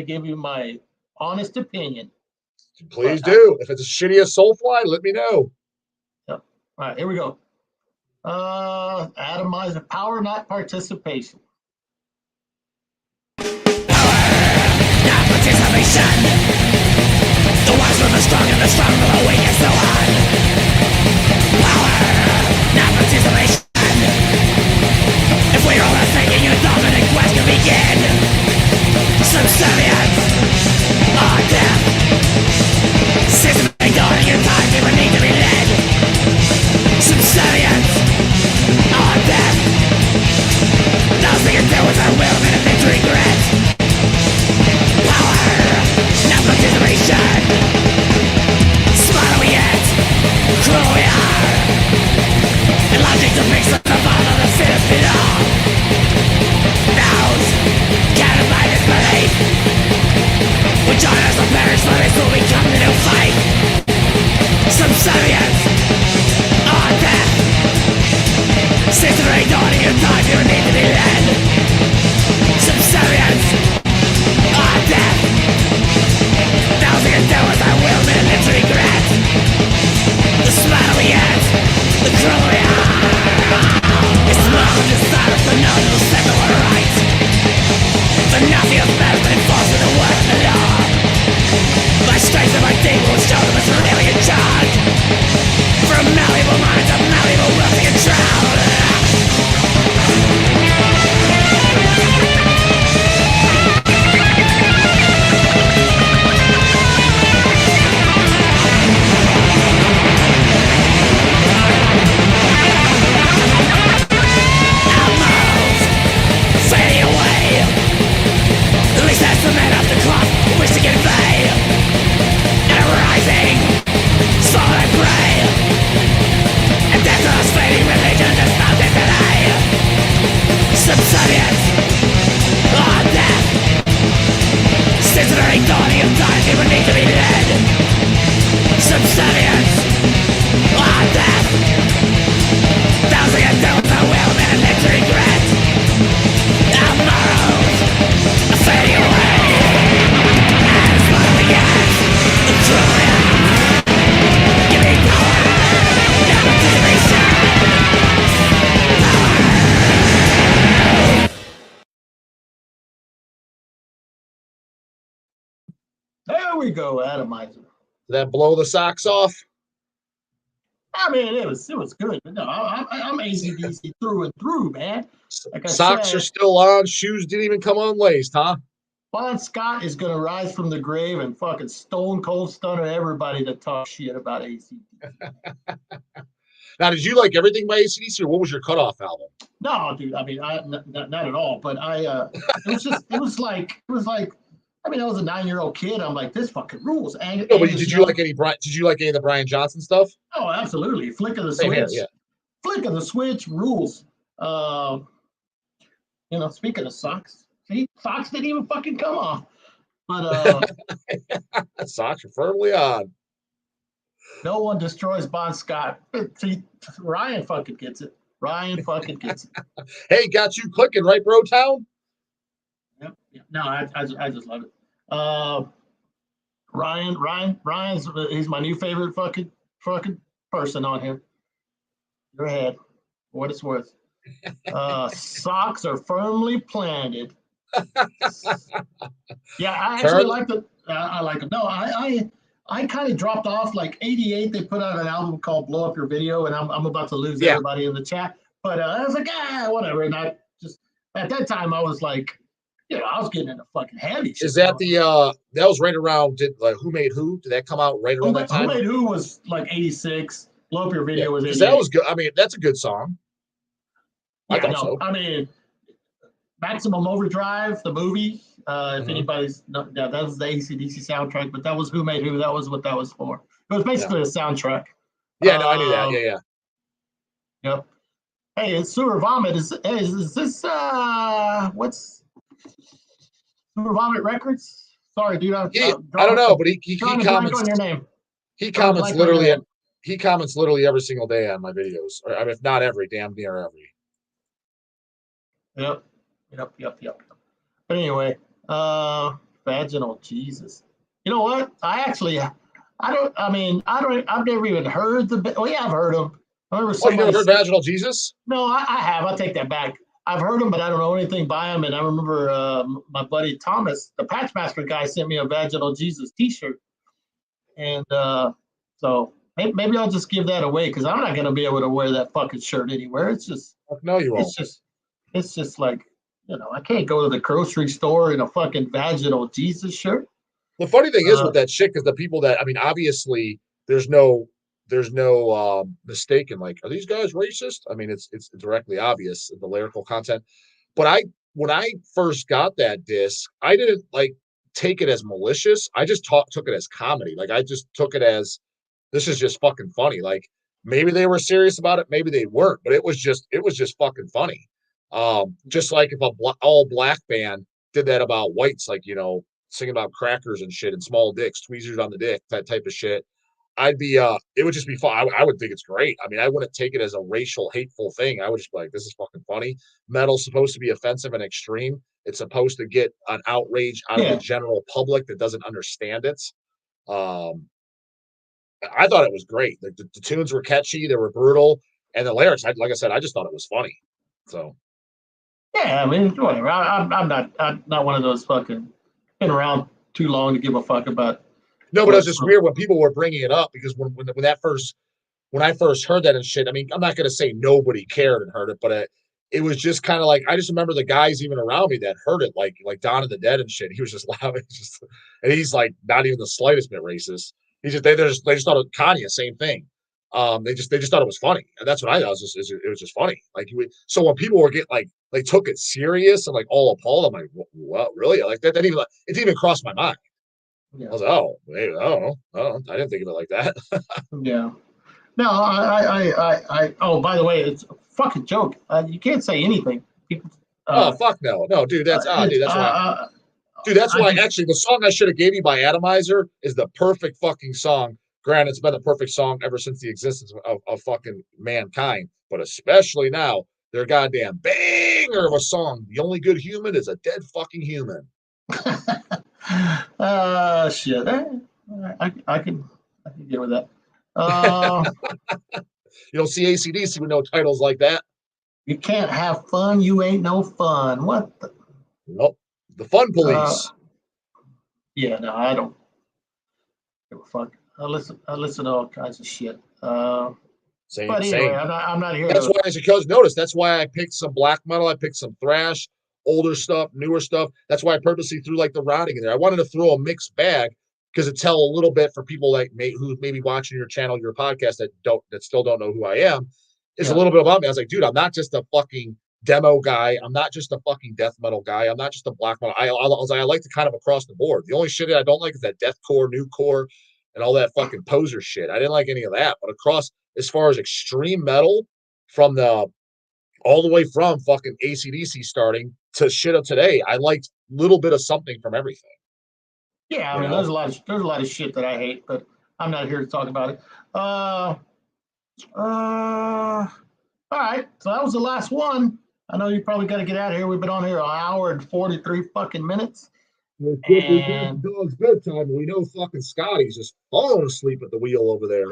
give you my honest opinion. Please do. If it's as shitty as Soulfly, let me know. Yep. All right, here we go. Atomizer, power, not participation. Not participation. The wise from the strong and the strong from the weak and so on. Power, not participation. If we're all the thinking, a dominant quest can begin. Subservience or death. Systematic dawning in time, people need to be led. Subservience or death. Nothing we can do with our will, manifest regret. Power, not participation. Smart we yet, cruel we are. And logic to fix the survival of the sinners below. Those, counted by this belief, will join us to perish, for this will become the new fight. Subservience or death. Systematic dawning in time, you need to be led. Subservience or death. Those who can do as I will, minutes regret. The smarter we get, the crueler we are. It's small and desire for no one will set the one right. But nothing else matters but enforcing the word of the law. My strength and my deed will show them it's really in charge. From malleable minds to malleable will to control. The man off the clock who wish to get away. And I'm rising, small and gray. And death to us fading religion does not today. Subservience or death. Systematic dawning of time, people need to be led. Subservience or death. Those who can do with the will, man, live to regret. Our morals are fading away. There we go, Atomizer. Did that blow the socks off? I mean, it was good. But no, I'm AC/DC through and through, man. Like I Socks said, are still on. Shoes didn't even come unlaced, huh? Bon Scott is gonna rise from the grave and fucking stone cold stunner everybody that talks shit about AC/DC. Now, did you like everything by AC/DC, or what was your cutoff album? No, dude. I mean, not at all. But it was like. I mean, I was a 9-year-old kid. I'm like, this fucking rules. And, No, but did you like any of the Brian Johnson stuff? Oh, absolutely. Flick of the Same switch. here, yeah. Flick of the switch rules. Speaking of socks, see, socks didn't even fucking come off. But socks are firmly on. No one destroys Bon Scott. See, Ryan fucking gets it. Ryan fucking gets it. Hey, got you clicking, right, bro town? Yep. No, I just love it. Ryan's he's my new favorite fucking person on here. Go ahead, for what it's worth. Socks are firmly planted. Yeah, I actually like the. I like it. No, I kind of dropped off like '88. They put out an album called "Blow Up Your Video," and I'm about to lose everybody in the chat. But I was like, whatever. And I just at that time I was like, I was getting into fucking heavy shit. Is that that was right around? Who Made Who? Did that come out right around that time? Who Made Who was like '86. Blow Up Your Video was 88. That was good. I mean, that's a good song. I thought so. I mean, Maximum Overdrive, the movie. If anybody's, that was the AC/DC soundtrack, but that was Who Made Who. That was what that was for. It was basically a soundtrack. Yeah, no, I knew that. Yeah. Yep. Hey, it's Sewer Vomit. Is this what's Sewer Vomit Records? Sorry, dude. I don't know, but he comments on your name. He comments literally. He comments literally every single day on my videos, or I mean, if not every, damn near every. Yep. But anyway, vaginal Jesus. You know what? I've never even heard the. Oh yeah, I've heard them. I remember you never heard Vaginal Jesus? No, I have. I take that back. I've heard them, but I don't know anything by them. And I remember my buddy Thomas, the Patchmaster guy, sent me a Vaginal Jesus T-shirt, and so maybe I'll just give that away because I'm not gonna be able to wear that fucking shirt anywhere. It's just no, you won't. It's just like I can't go to the grocery store in a fucking Vaginal Jesus shirt. The funny thing is with that shit, because the people that obviously there's no mistaken. Like, are these guys racist? I mean, it's directly obvious the lyrical content. But when I first got that disc, I didn't take it as malicious. I just took it as comedy. Like, I just took it as this is just fucking funny. Like, maybe they were serious about it, maybe they weren't, but it was just fucking funny. Just like if all black band did that about whites, like singing about crackers and shit and small dicks, tweezers on the dick, that type of shit. I'd be it would just be fun. I would think it's great. I mean, I wouldn't take it as a racial hateful thing. I would just be like, this is fucking funny. Metal's supposed to be offensive and extreme. It's supposed to get an outrage out of the general public that doesn't understand it. I thought it was great. The tunes were catchy, they were brutal, and the lyrics, like I said, I just thought it was funny. So yeah, I mean, whatever. I'm not one of those fucking been around too long to give a fuck about. No, but it was just weird when people were bringing it up because when I first heard that and shit, I mean, I'm not going to say nobody cared and heard it, but it was just kind of like, I just remember the guys even around me that heard it, like Dawn of the Dead and shit. He was just laughing, and he's like not even the slightest bit racist. They just thought of Kanye, same thing. They just thought it was funny, and that's what I thought. It was just funny. So when people were getting they took it serious and all appalled, I'm like, what, really? Like that even it didn't even cross my mind. Yeah. I was like, oh, maybe, I don't know. I didn't think of it like that. Yeah. No, I oh, by the way, it's a fucking joke. You can't say anything. People, fuck no, dude. That's why. Dude, that's why. Actually, the song I should have gave you by Atomizer is the perfect fucking song. Granted, it's been the perfect song ever since the existence of fucking mankind, but especially now, their goddamn banger of a song. The only good human is a dead fucking human. Shit. I can get with that. You don't see AC/DC with no titles like that. You can't have fun. You ain't no fun. What? Nope. The Fun Police. Yeah, no, I don't give a fuck. I listen to all kinds of shit. Same. But anyway, I'm not here. That's why, as you guys notice, that's why I picked some black metal. I picked some thrash, older stuff, newer stuff. That's why I purposely threw the rotting in there. I wanted to throw a mixed bag because it tell a little bit for people who may be watching your channel, your podcast that still don't know who I am. It's a little bit about me. I was like, dude, I'm not just a fucking demo guy. I'm not just a fucking death metal guy. I'm not just a black metal. I like to kind of across the board. The only shit that I don't like is that deathcore, newcore, and all that fucking poser shit. I didn't like any of that. But across, as far as extreme metal, from all the way from fucking AC/DC starting to shit of today, I liked a little bit of something from everything. Yeah, I mean, there's a lot of shit that I hate, but I'm not here to talk about it. All right, so that was the last one. I know you probably got to get out of here. We've been on here an hour and 43 fucking minutes. And dog's bedtime, and we know fucking Scotty's just falling asleep at the wheel over there.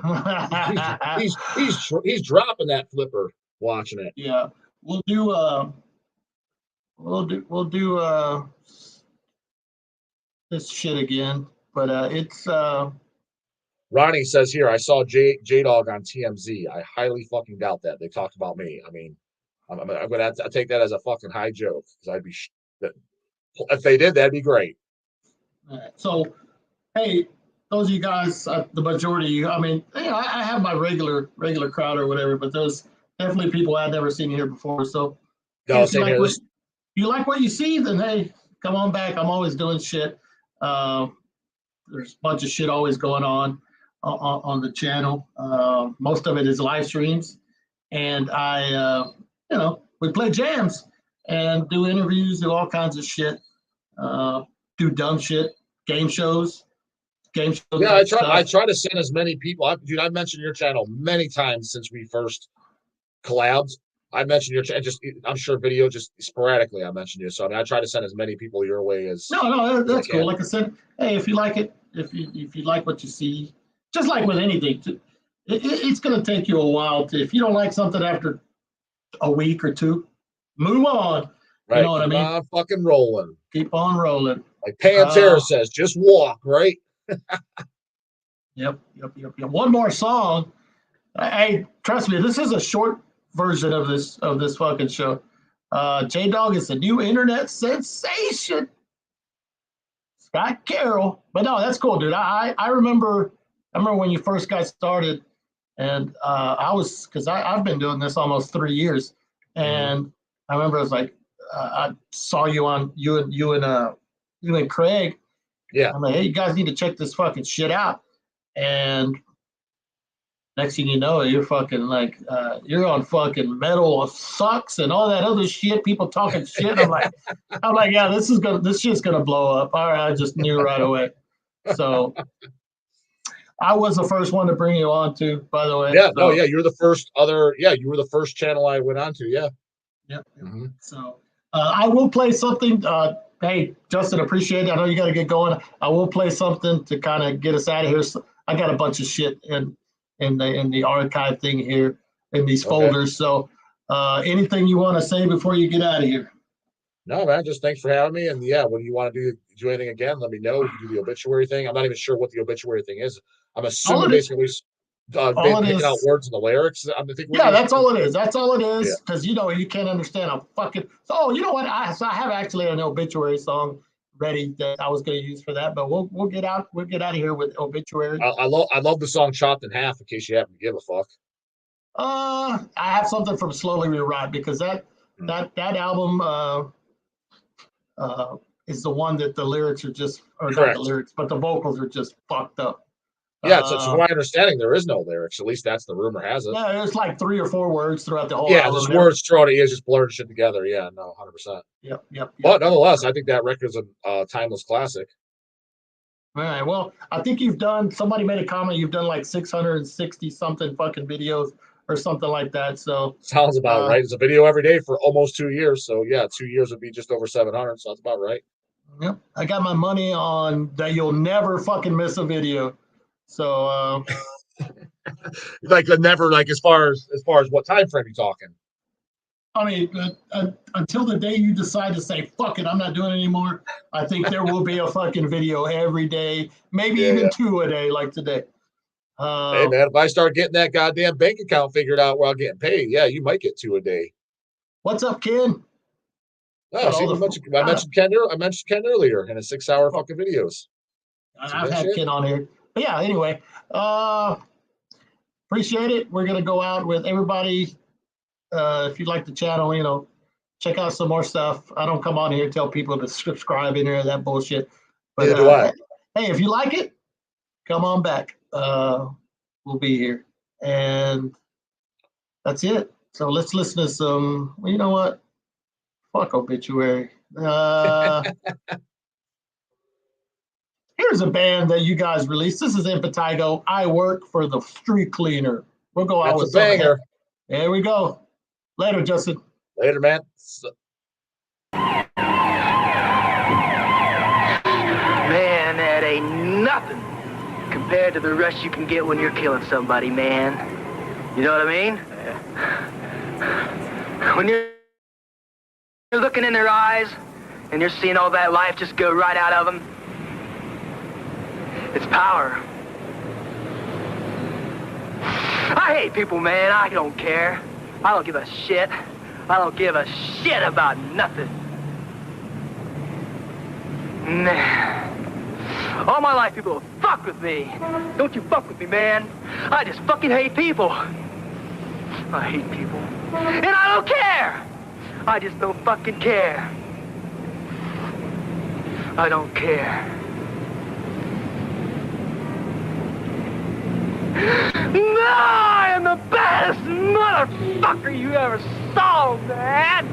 he's dropping that flipper watching it. Yeah, we'll do this shit again, but it's Ronnie says here, I saw J-DAWG on TMZ. I highly fucking doubt that. They talked about me. I mean, I'm gonna have to take that as a fucking high joke, because I'd be if they did, that'd be great. All right. So, hey, those of you guys, the majority of you, I mean, I have my regular crowd or whatever, but there's definitely people I've never seen here before. So, no, if you like what you see, then hey, come on back. I'm always doing shit. There's a bunch of shit always going on the channel. Most of it is live streams, and we play jams and do interviews, do all kinds of shit, do dumb shit, game shows. Yeah, I try to send as many people. Dude, I've mentioned your channel many times since we first collabed. I mentioned your channel, I'm sure video just sporadically. I mentioned you, so I mean, I try to send as many people your way as. No, that's cool. Like I said, hey, if you like it, if you like what you see, just like with anything, it's going to take you a while if you don't like something after a week or two, move on. Right. You know what I mean? Keep on fucking rolling. Keep on rolling. Like Pantera says, just walk, right? Yep. One more song. Hey, trust me, this is a short version of this fucking show. J-DAWG is a new internet sensation. Scott Carroll. But no, that's cool, dude. I remember when you first got started, and I've been doing this almost 3 years, and I remember I was like, I saw you on you and Craig. Yeah. I'm like, hey, you guys need to check this fucking shit out. And next thing you know, you're fucking like, you're on fucking Metal Sucks and all that other shit. People talking shit. I'm like, yeah, this shit's gonna blow up. All right, I just knew right away. So I was the first one to bring you on to, by the way. Yeah, so, no, yeah, you were the first channel I went on to. Yeah. Yep. Mm-hmm. So I will play something. Hey, Justin, appreciate it. I know you got to get going. I will play something to kind of get us out of here. So I got a bunch of shit in the archive thing here in these folders. So anything you want to say before you get out of here? No, man, just thanks for having me. And yeah, when you want to do anything again, let me know. You do the obituary thing. I'm not even sure what the obituary thing is. I'm assuming basically picking out words in the lyrics. That's all it is. That's all it is. Because you can't understand a fucking. So you know what? I have actually an obituary song ready that I was going to use for that, but we'll get out of here with obituary. I love the song "Chopped in Half" in case you happen to give a fuck. I have something from Slowly Rewrite because that album is the one that the lyrics are just not the lyrics, but the vocals are just fucked up. Yeah, so from my understanding, there is no lyrics. At least that's the rumor has it. Yeah, there's like 3 or 4 words throughout the whole album. Yeah, just words throughout it. Is just blurred shit together. Yeah, no, 100%. Yep. But nonetheless, I think that record's a timeless classic. All right. Well, I think somebody made a comment, you've done like 660 something fucking videos or something like that. So sounds about right. It's a video every day for almost 2 years. So yeah, 2 years would be just over 700. So that's about right. Yep. I got my money on that. You'll never fucking miss a video. So like never, like as far as what time frame you talking? I mean, until the day you decide to say fuck it, I'm not doing it anymore. I think there will be a fucking video every day, maybe even 2 a day, like today. Hey man, if I start getting that goddamn bank account figured out while getting paid, yeah, you might get 2 a day. What's up, Ken? Oh, see, I mentioned Ken earlier in his 6-hour fucking videos. I've had Ken on here. But yeah, anyway, appreciate it. We're gonna go out with everybody. If you like the channel, check out some more stuff. I don't come on here and tell people to subscribe in here, that bullshit. But neither do I. Hey, if you like it, come on back. We'll be here, and that's it. So let's listen to some. Well, you know what? Fuck obituary. Here's a band that you guys released. This is Impetigo. I Work for the Street Cleaner. We'll go out with That's a banger. There we go. Later, Justin. Later, man. Man, that ain't nothing compared to the rush you can get when you're killing somebody, man. You know what I mean? When you're looking in their eyes and you're seeing all that life just go right out of them, it's power. I hate people, man. I don't care. I don't give a shit. I don't give a shit about nothing. Nah. All my life, people have fucked with me. Don't you fuck with me, man. I just fucking hate people. I hate people. And I don't care. I just don't fucking care. I don't care. No, I am the baddest motherfucker you ever saw, man.